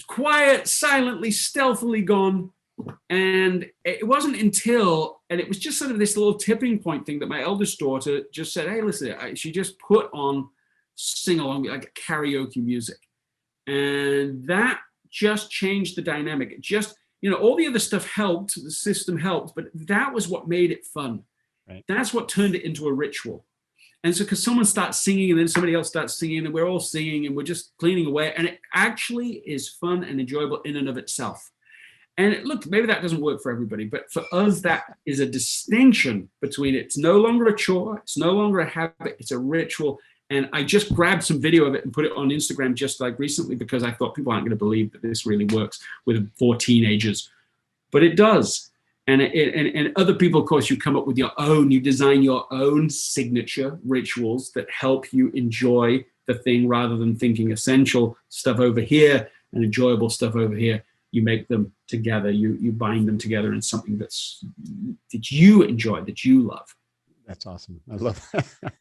quiet, silently, stealthily gone. And it wasn't until, and it was just sort of this little tipping point thing that my eldest daughter just said, hey, listen, she just put on sing along, like karaoke music. And that just changed the dynamic. It just, all the other stuff helped, the system helped, but that was what made it fun. Right. That's what turned it into a ritual. And so because someone starts singing and then somebody else starts singing and we're all singing and we're just cleaning away. And it actually is fun and enjoyable in and of itself. And look, maybe that doesn't work for everybody, but for us, that is a distinction between it's no longer a chore, it's no longer a habit, it's a ritual. And I just grabbed some video of it and put it on Instagram just like recently because I thought people aren't going to believe that this really works with 4 teenagers, but it does. And other people, of course, you come up with you design your own signature rituals that help you enjoy the thing rather than thinking essential stuff over here and enjoyable stuff over here. You make them together, you bind them together in something that you enjoy, that you love. That's awesome. I love that.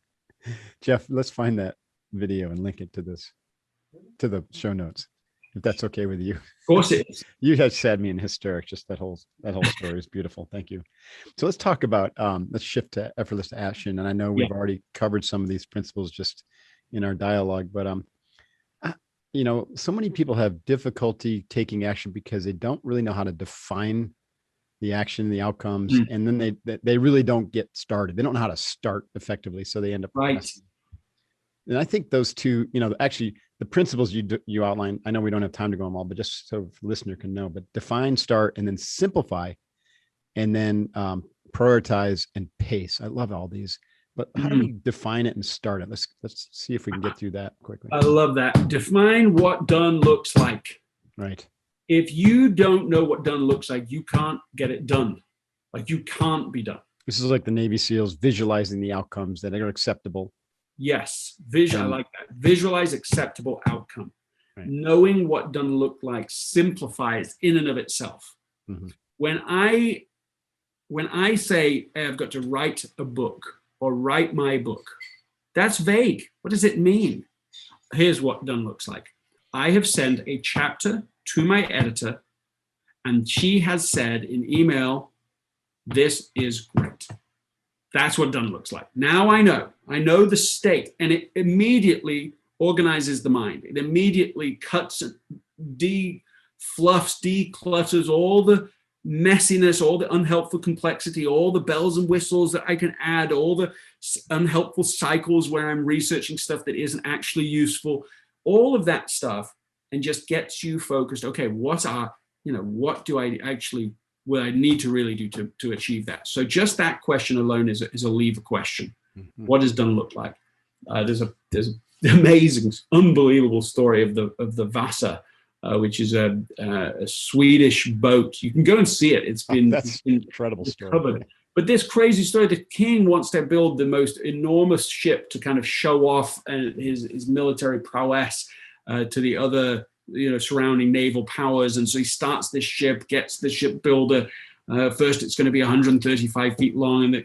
Jeff, let's find that video and link it to the show notes, if that's okay with you. Of course it is. You have had me in hysterics. Just that whole story is beautiful. Thank you. So let's talk about, let's shift to effortless action. And I know we've already covered some of these principles just in our dialogue, but so many people have difficulty taking action because they don't really know how to define the action, the outcomes, and then they really don't get started. They don't know how to start effectively, so they end up right. And I think those two, actually the principles you outline, I know we don't have time to go on them all, but just so the listener can know, but define, start, and then simplify, and then prioritize and pace. I love all these. But how do we define it and start it? Let's see if we can get through that quickly. I love that. Define what done looks like. Right. If you don't know what done looks like, you can't get it done. Like you can't be done. This is like the Navy SEALs visualizing the outcomes that are acceptable. Yes. I like that. Visualize acceptable outcome. Right. Knowing what done look like simplifies in and of itself. Mm-hmm. When I say, hey, I've got to write a book, or write my book. That's vague. What does it mean? Here's what done looks like. I have sent a chapter to my editor, and she has said in email, this is great. That's what done looks like. Now I know the state, and it immediately organizes the mind. It immediately cuts, fluffs, declutters all the messiness, all the unhelpful complexity, all the bells and whistles that I can add, all the unhelpful cycles where I'm researching stuff that isn't actually useful, all of that stuff, and just gets you focused. Okay, what do I actually, what I need to really do to achieve that? So just that question alone is a lever question. Mm-hmm. What does done look like? There's an amazing, unbelievable story of the Vasa, which is a Swedish boat. You can go and see it. It's been incredible story. Covered. But this crazy story, the king wants to build the most enormous ship to kind of show off his military prowess to the other surrounding naval powers. And so he starts this ship, gets the shipbuilder First, it's going to be 135 feet long, and it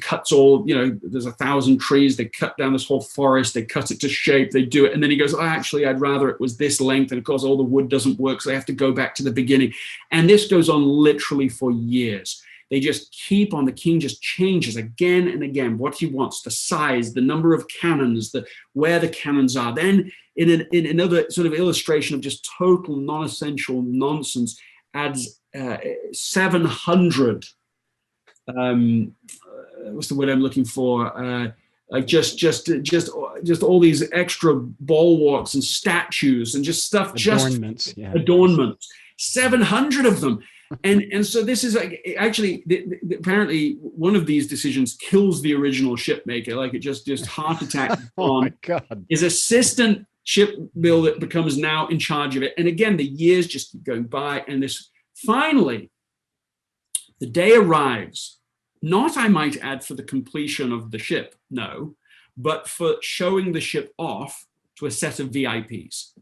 cuts all, there's 1,000 trees. They cut down this whole forest. They cut it to shape. They do it. And then he goes, actually, I'd rather it was this length. And of course, all the wood doesn't work. So they have to go back to the beginning. And this goes on literally for years. They just keep on. The king just changes again and again what he wants, the size, the number of cannons, where the cannons are. Then in another sort of illustration of just total non-essential nonsense, adds 700 what's the word I'm looking for, like just all these extra bulwarks and statues and just stuff, adornments, 700 of them. And so this is like, actually, apparently one of these decisions kills the original ship maker. Like, it just heart attack oh on my God. his assistant ship builder becomes now in charge of it. And again, the years just keep going by, and this finally, the day arrives, not, I might add, for the completion of the ship, no, but for showing the ship off to a set of VIPs.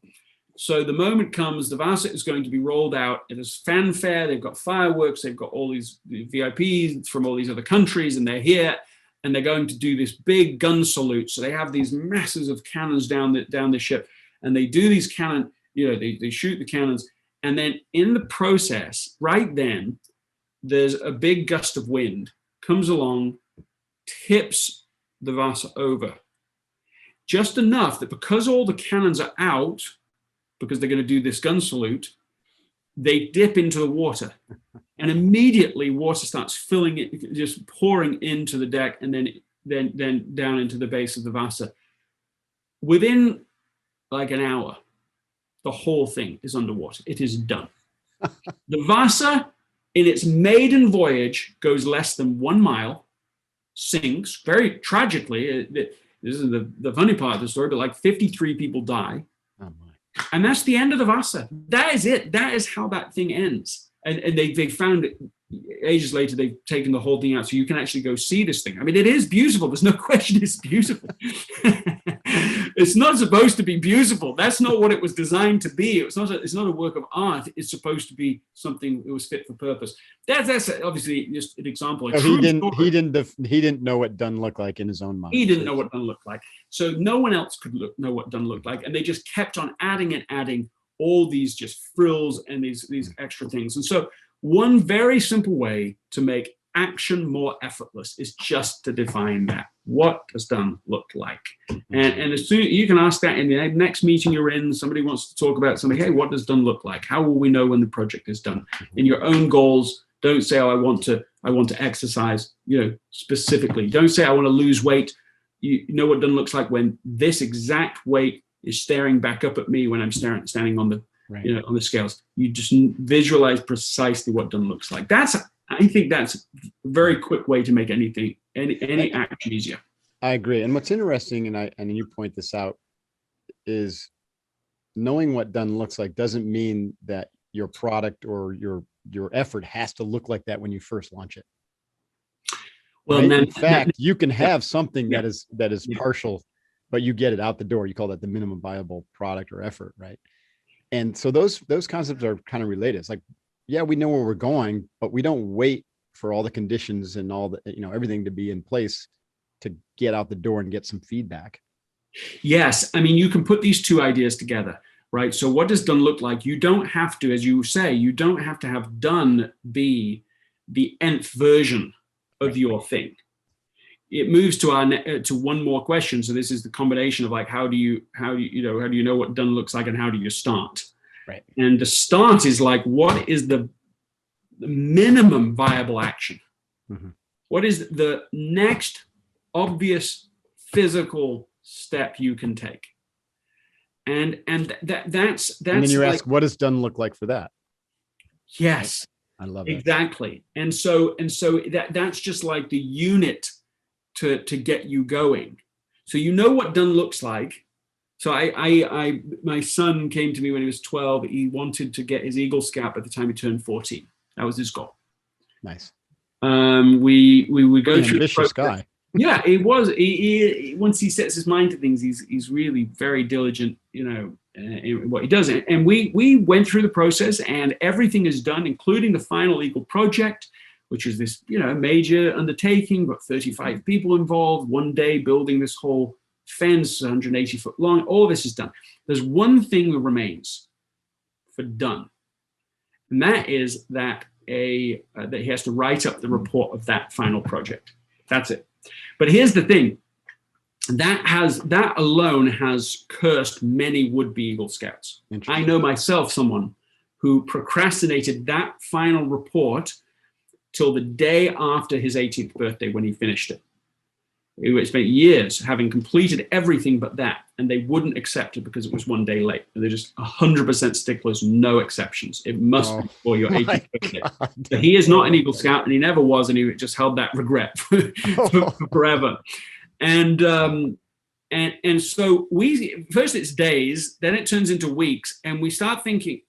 So the moment comes, the Vasa is going to be rolled out. It is fanfare. They've got fireworks. They've got all these VIPs from all these other countries, and they're here, and they're going to do this big gun salute. So they have these masses of cannons down the ship, and they do these cannon, they shoot the cannons. And then in the process, right then, there's a big gust of wind, comes along, tips the Vasa over. Just enough that because all the cannons are out, because they're going to do this gun salute, they dip into the water. And immediately water starts filling it, just pouring into the deck, and then down into the base of the Vasa. Within like an hour, the whole thing is underwater. It is done. The Vasa, in its maiden voyage, goes less than 1 mile, sinks very tragically. This is the funny part of the story, but like 53 people die. Oh my. And that's the end of the Vasa. That is it. That is how that thing ends. And they found it ages later. They've taken the whole thing out, so you can actually go see this thing. I mean, it is beautiful. There's no question it's beautiful. It's not supposed to be beautiful. That's not what it was designed to be. It's not a work of art. It's supposed to be something that was fit for purpose. That's obviously just an example. So he didn't know what done looked like in his own mind. He didn't know what done looked like. So no one else could know what done looked like. And they just kept on adding and adding all these just frills and these extra things. And so one very simple way to make action more effortless is just to define that. What does done look like? And as soon you can ask that in the next meeting you're in, somebody wants to talk about something. Hey, what does done look like? How will we know when the project is done? In your own goals, don't say, oh, I want to exercise, specifically. Don't say I want to lose weight. You know what done looks like when this exact weight is staring back up at me when I'm standing on the on the scales. You just visualize precisely what done looks like. I think that's a very quick way to make any action easier. I agree. And what's interesting, and you point this out, is knowing what done looks like doesn't mean that your product or your effort has to look like that when you first launch it. Well, right? In fact, you can have something that is partial, but you get it out the door. You call that the minimum viable product or effort, right? And so those concepts are kind of related. It's like, yeah, we know where we're going, but we don't wait for all the conditions and all the, everything to be in place to get out the door and get some feedback. Yes. I mean, you can put these two ideas together, right? So what does done look like? You don't have to, as you say, you don't have to have done be the nth version of your thing. It moves to to one more question. So this is the combination of like, how do you know what done looks like, and how do you start? Right. And the start is like, what is the minimum viable action? Mm-hmm. What is the next obvious physical step you can take? And that's and then you ask, what does done look like for that? Yes, I love it. Exactly. And so that's just like the unit to get you going. So you know what done looks like. So my son came to me when he was 12. He wanted to get his Eagle Scout by the time he turned 14. That was his goal. Nice. We would go through ambitious guy. Yeah, it was. He once he sets his mind to things, he's really very diligent, in what he does. And we went through the process, and everything is done, including the final legal project, which is this, major undertaking, got 35 people involved, one day building this whole fence, 180 foot long. All this is done. There's one thing that remains for done, and that is that that he has to write up the report of that final project. That's it. But here's the thing. That alone has cursed many would-be Eagle Scouts. I know myself someone who procrastinated that final report till the day after his 18th birthday when he finished it. He spent years having completed everything but that, and they wouldn't accept it because it was one day late. And they're just 100% sticklers, no exceptions. It must be for your 18th birthday. So he is not an Eagle Scout, and he never was, and he just held that regret for forever. And so first it's days, then it turns into weeks, and we start thinking,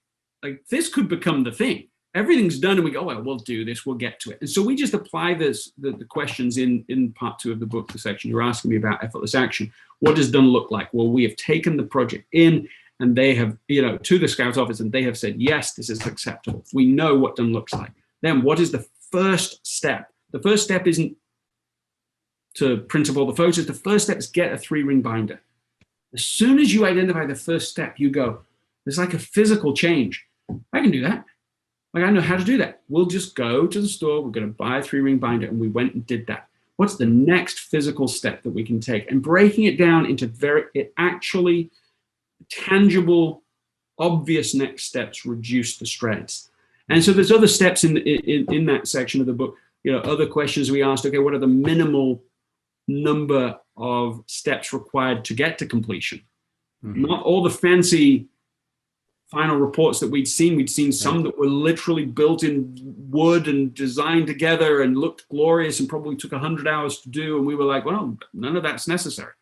like, this could become the thing. Everything's done, and we go, well, we'll do this, we'll get to it. And so we just apply the questions in part 2 of the book, the section you're asking me about effortless action. What does done look like? Well, we have taken the project in, and they have, to the Scout office, and they have said, yes, this is acceptable. We know what done looks like. Then what is the first step? The first step isn't to print up all the photos. The first step is get a 3-ring binder. As soon as you identify the first step, you go, there's like a physical change. I can do that. Like, I know how to do that. We'll just go to the store. We're going to buy a 3-ring binder. And we went and did that. What's the next physical step that we can take? And breaking it down into actually tangible, obvious next steps reduce the stress. And so there's other steps in that section of the book. Other questions we asked. Okay, what are the minimal number of steps required to get to completion? Mm-hmm. Not all the fancy final reports that we'd seen some that were literally built in wood and designed together and looked glorious and probably took 100 hours to do. And we were like, well, none of that's necessary.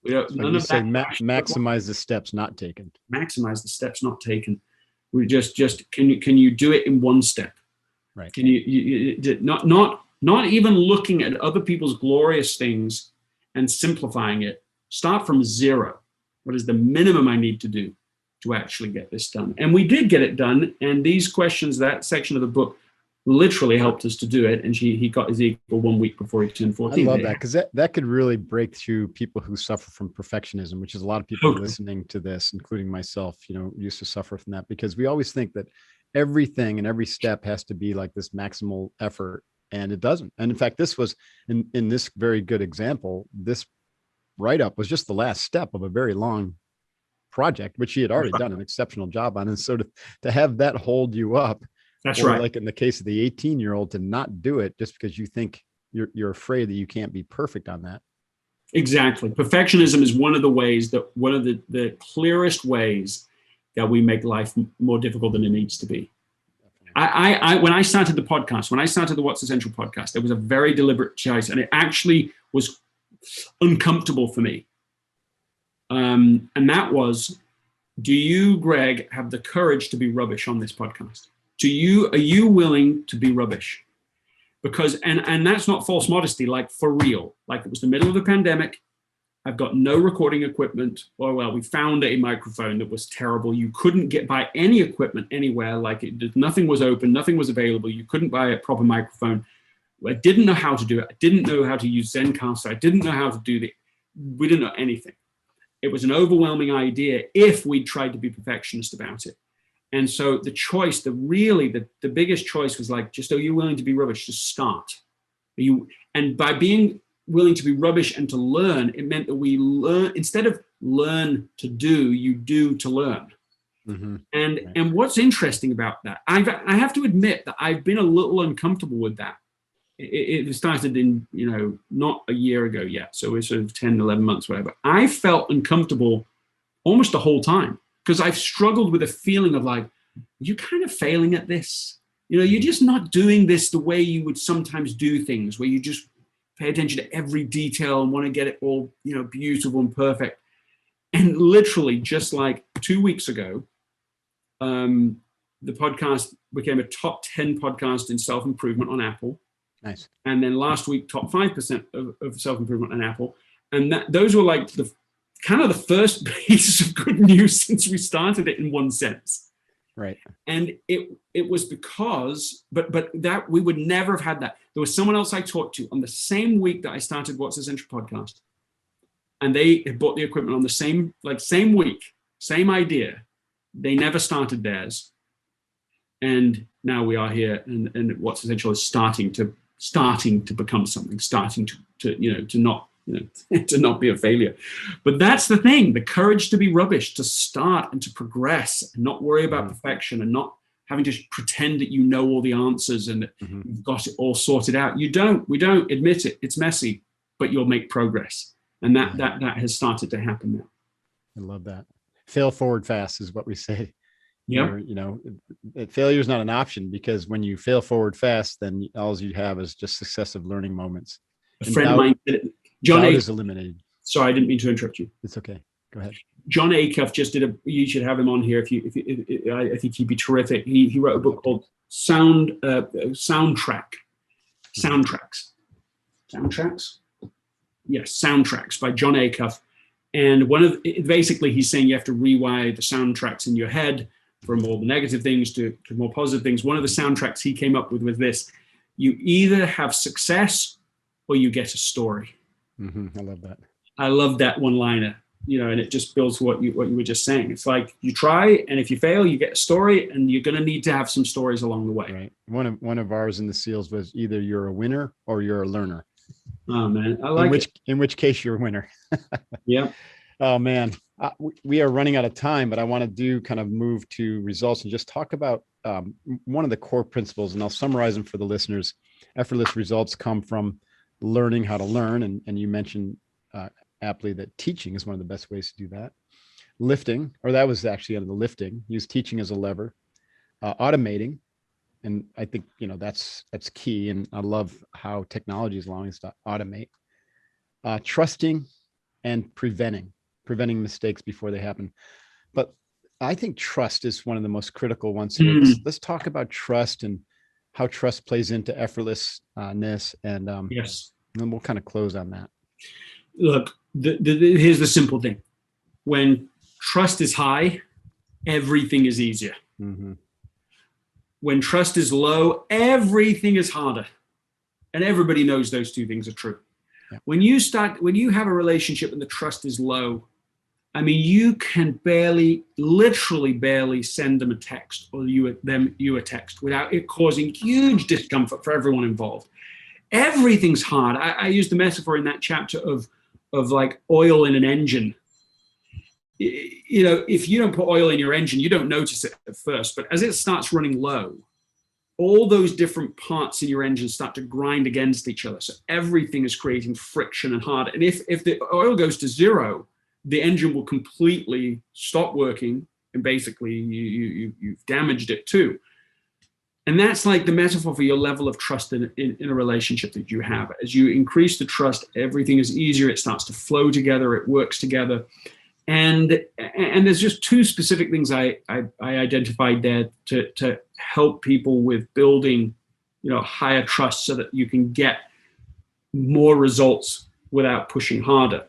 None of that. Maximize the steps not taken. Maximize the steps not taken. We just can you do it in one step? Right. Can you not even looking at other people's glorious things and simplifying it. Start from 0. What is the minimum I need to do to actually get this done? And we did get it done. And these questions, that section of the book, literally helped us to do it. And he got his equal 1 week before he turned 14. I love that, because that could really break through people who suffer from perfectionism, which is a lot of people listening to this, including myself, used to suffer from that, because we always think that everything and every step has to be like this maximal effort, and it doesn't. And in fact, this was in this very good example, this write-up was just the last step of a very long project, which he had already done an exceptional job on. And so to have that hold you up, that's right. Like in the case of the 18-year-old, to not do it just because you think you're afraid that you can't be perfect on that. Exactly. Perfectionism is one of the clearest ways that we make life more difficult than it needs to be. I when I started the podcast, when I started the What's Essential podcast, there was a very deliberate choice, and it actually was uncomfortable for me. And that was, do you, Greg, have the courage to be rubbish on this podcast? Are you willing to be rubbish? Because, and that's not false modesty, like for real. Like, it was the middle of the pandemic. I've got no recording equipment. Oh, well, we found a microphone that was terrible. You couldn't buy any equipment anywhere. Like, nothing was open, nothing was available. You couldn't buy a proper microphone. I didn't know how to do it. I didn't know how to use Zencastr. I didn't know how to do we didn't know anything. It was an overwhelming idea if we tried to be perfectionist about it. And so the choice, the biggest choice was like, are you willing to be rubbish? Just start. And by being willing to be rubbish and to learn, it meant that we learn, instead of learn to do, you do to learn. Mm-hmm. And what's interesting about that, I have to admit that I've been a little uncomfortable with that. It started in, not a year ago yet. So we're sort of 10, 11 months, whatever. I felt uncomfortable almost the whole time, because I've struggled with a feeling of like, you're kind of failing at this. You're just not doing this the way you would sometimes do things, where you just pay attention to every detail and want to get it all, beautiful and perfect. And literally just like 2 weeks ago, the podcast became a top 10 podcast in self-improvement on Apple. Nice. And then last week, top 5% of self-improvement on Apple. And those were like the kind of the first piece of good news since we started it in one sense. Right. And it was because, but that we would never have had that. There was someone else I talked to on the same week that I started What's Essential podcast. And they had bought the equipment on the same week, same idea. They never started theirs. And now we are here, and What's Essential is starting to become something, starting to not be a failure. But that's the thing, the courage to be rubbish, to start and to progress and not worry about perfection and not having to pretend that you know all the answers and that you've got it all sorted out. We don't admit it. It's messy, but you'll make progress. And that has started to happen now. I love that. Fail forward fast is what we say. Yeah. Failure is not an option, because when you fail forward fast, then all you have is just successive learning moments. A friend of mine did it. John is eliminated. Sorry, I didn't mean to interrupt you. It's okay. Go ahead. John Acuff just did you should have him on here I think he'd be terrific. He wrote a book called Soundtracks. Yes, Soundtracks by John Acuff. And basically he's saying you have to rewire the soundtracks in your head from all the negative things to more positive things. One of the soundtracks he came up with was this: you either have success or you get a story. I love that. I love that one-liner, and it just builds what you were just saying. It's like you try, and if you fail, you get a story, and you're going to need to have some stories along the way. Right. One of ours in the SEALs was either you're a winner or you're a learner. Oh man, I like it. In which case you're a winner. Yeah. Oh man, we are running out of time, but I want to move to results and just talk about one of the core principles, and I'll summarize them for the listeners. Effortless results come from learning how to learn. And you mentioned aptly that teaching is one of the best ways to do that. Lifting, or that was actually under the lifting, use teaching as a lever. Automating. And I think, that's key. And I love how technology is allowing us to automate. Trusting and preventing mistakes before they happen. But I think trust is one of the most critical ones. So let's talk about trust and how trust plays into effortlessness. And yes. And then we'll kind of close on that. Look, here's the simple thing. When trust is high, everything is easier. When trust is low, everything is harder. And everybody knows those two things are true. Yeah. When you have a relationship and the trust is low, I mean, you can literally barely send them a text or you a text without it causing huge discomfort for everyone involved. Everything's hard. I used the metaphor in that chapter of like oil in an engine. If you don't put oil in your engine, you don't notice it at first, but as it starts running low, all those different parts in your engine start to grind against each other. So everything is creating friction and hard. And if the oil goes to zero, the engine will completely stop working, and basically you've damaged it too. And that's like the metaphor for your level of trust in a relationship that you have. As you increase the trust, everything is easier. It starts to flow together. It works together. And there's just two specific things I identified there to help people with building, higher trust so that you can get more results without pushing harder.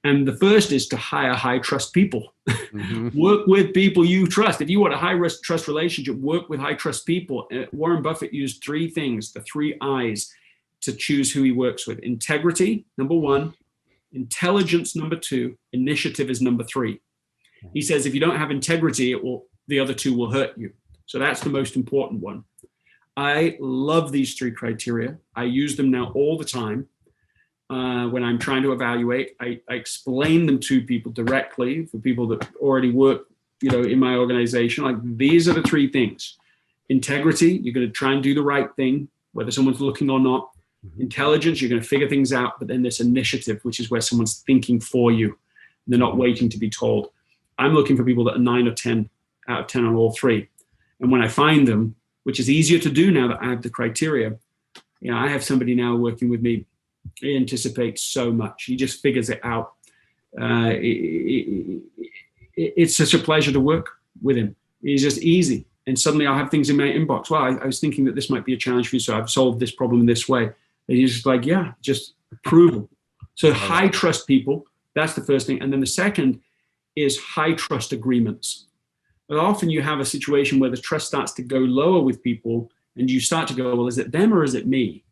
And the first is to hire high trust people. Work with people you trust. If you want a high trust relationship, work with high trust people. Warren Buffett used three things, the 3 I's, to choose who he works with. Integrity, number 1. Intelligence, number 2. Initiative is number 3. He says if you don't have integrity, the other 2 will hurt you. So that's the most important one. I love these 3 criteria. I use them now all the time. When I'm trying to evaluate, I explain them to people directly, for people that already work, in my organization. Like, these are the 3 things. Integrity, you're going to try and do the right thing, whether someone's looking or not. Intelligence, you're going to figure things out. But then this initiative, which is where someone's thinking for you. They're not waiting to be told. I'm looking for people that are 9 or 10 out of 10 on all 3. And when I find them, which is easier to do now that I have the criteria, I have somebody now working with me. He anticipates so much. He just figures it out. It's such a pleasure to work with him. He's just easy. And suddenly I'll have things in my inbox. Well, I was thinking that this might be a challenge for you, so I've solved this problem in this way. And he's just like, yeah, just approval. So high trust people, That's the first thing. And then the second is high trust agreements. But often you have a situation where the trust starts to go lower with people, and you start to go, well, is it them or is it me?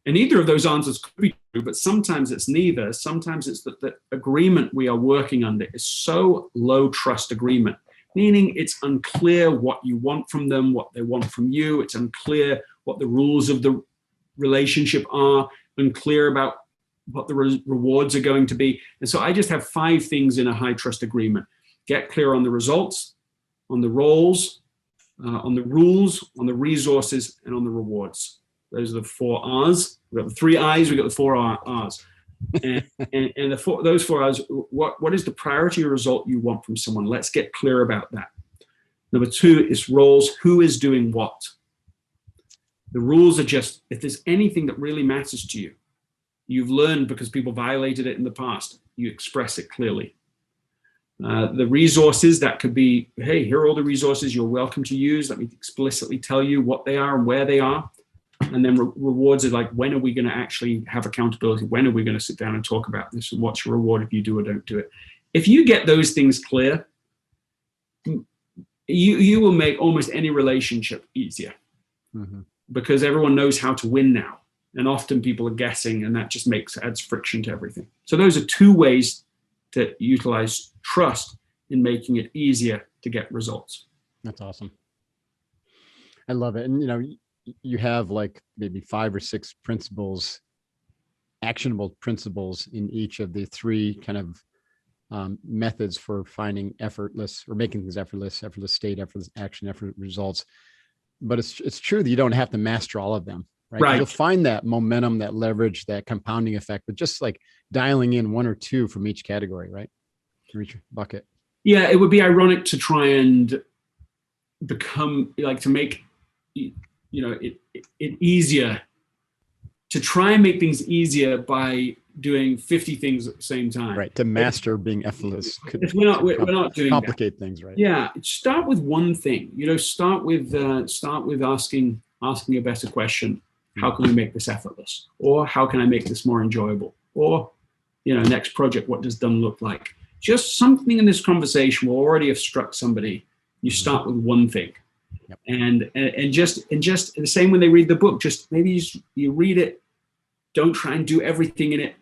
And either of those answers could be true, but sometimes it's neither. Sometimes it's that the agreement we are working under is so low trust agreement, meaning it's unclear what you want from them, what they want from you. It's unclear what the rules of the relationship are, unclear about what the rewards are going to be. And so I just have 5 things in a high trust agreement. Get clear on the results, on the roles, on the rules, on the resources, and on the rewards. Those are the 4 R's. We've got the 3 I's, we've got the 4 R's. And those 4 R's, what is the priority result you want from someone? Let's get clear about that. Number 2 is roles. Who is doing what? The rules are just, if there's anything that really matters to you, you've learned because people violated it in the past, you express it clearly. The resources, that could be, hey, here are all the resources you're welcome to use. Let me explicitly tell you what they are and where they are. And then rewards are like, when are we going to actually have accountability? When are we going to sit down and talk about this? And what's your reward if you do or don't do it? If you get those things clear, you will make almost any relationship easier, because everyone knows how to win now. And often people are guessing, and that just adds friction to everything. So those are 2 ways to utilize trust in making it easier to get results. That's awesome. I love it. And, you have like maybe 5 or 6 principles, actionable principles in each of the 3 kind of methods for finding effortless or making things effortless state, effortless action, effortless results. But it's true that you don't have to master all of them. Right. You'll find that momentum, that leverage, that compounding effect, but just like dialing in 1 or 2 from each category, right? For each bucket. Yeah, it would be ironic to try and become like, to make, it easier, to try and make things easier by doing 50 things at the same time. Right. To master being effortless. If we're not doing complicate things, right? Yeah. Start with one thing. Start with asking a better question. How can we make this effortless? Or how can I make this more enjoyable? Or, next project, what does done look like? Just something in this conversation will already have struck somebody. You start with one thing. Yep. And just the same when they read the book, just maybe you read it, don't try and do everything in it,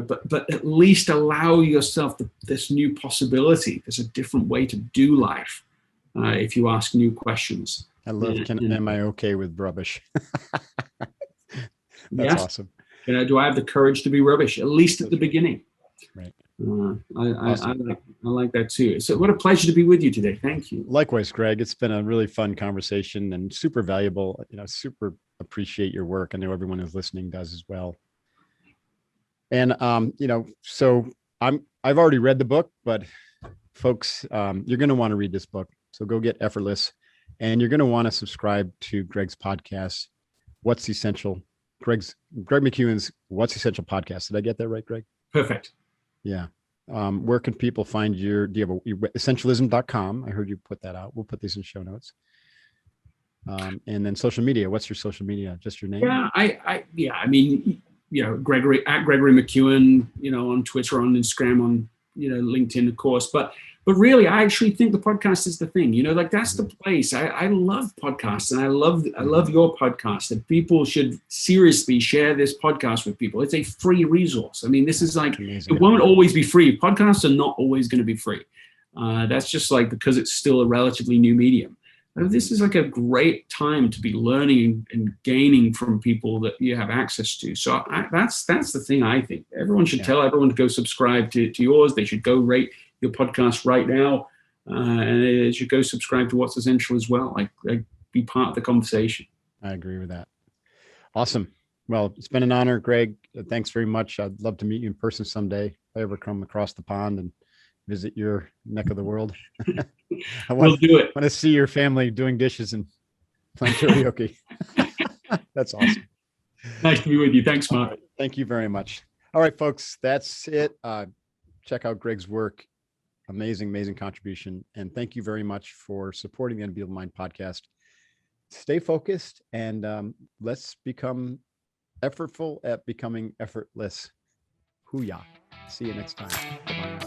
but at least allow yourself this new possibility. There's a different way to do life if you ask new questions. I love, am I okay with rubbish? That's awesome. Do I have the courage to be rubbish, at least at the beginning? Right. I like that too. So what a pleasure to be with you today. Thank you. Likewise, Greg. It's been a really fun conversation and super valuable. Super appreciate your work. I know everyone who's listening does as well. And so I've already read the book, but folks, you're going to want to read this book. So go get Effortless, and you're going to want to subscribe to Greg's podcast, What's Essential. Greg McKeown's What's Essential podcast. Did I get that right, Greg? Perfect. Yeah. Where can people find do you have essentialism.com? I heard you put that out. We'll put these in show notes. And then social media. What's your social media? Just your name? Yeah. Gregory McKeown, on Twitter, on Instagram, on, LinkedIn, of course. But really, I actually think the podcast is the thing, that's the place. I love podcasts, and I love your podcast, and people should seriously share this podcast with people. It's a free resource. I mean, this is like, amazing. It won't always be free. Podcasts are not always going to be free. That's just like, because it's still a relatively new medium. This is like a great time to be learning and gaining from people that you have access to. So that's the thing. I think everyone should tell everyone to go subscribe to yours. They should go rate your podcast right now, and they should go subscribe to What's Essential as well. Like be part of the conversation. I agree with that. Awesome. Well, it's been an honor, Greg. Thanks very much. I'd love to meet you in person someday if I ever come across the pond and visit your neck of the world. We'll do it. I want to see your family doing dishes and playing karaoke. That's awesome. Nice to be with you. Thanks, Mark. Right. Thank you very much. All right, folks, that's it. Check out Greg's work. Amazing contribution. And thank you very much for supporting the Unbeatable Mind podcast. Stay focused, and let's become effortful at becoming effortless. Hoo-yah. See you next time. Bye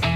now.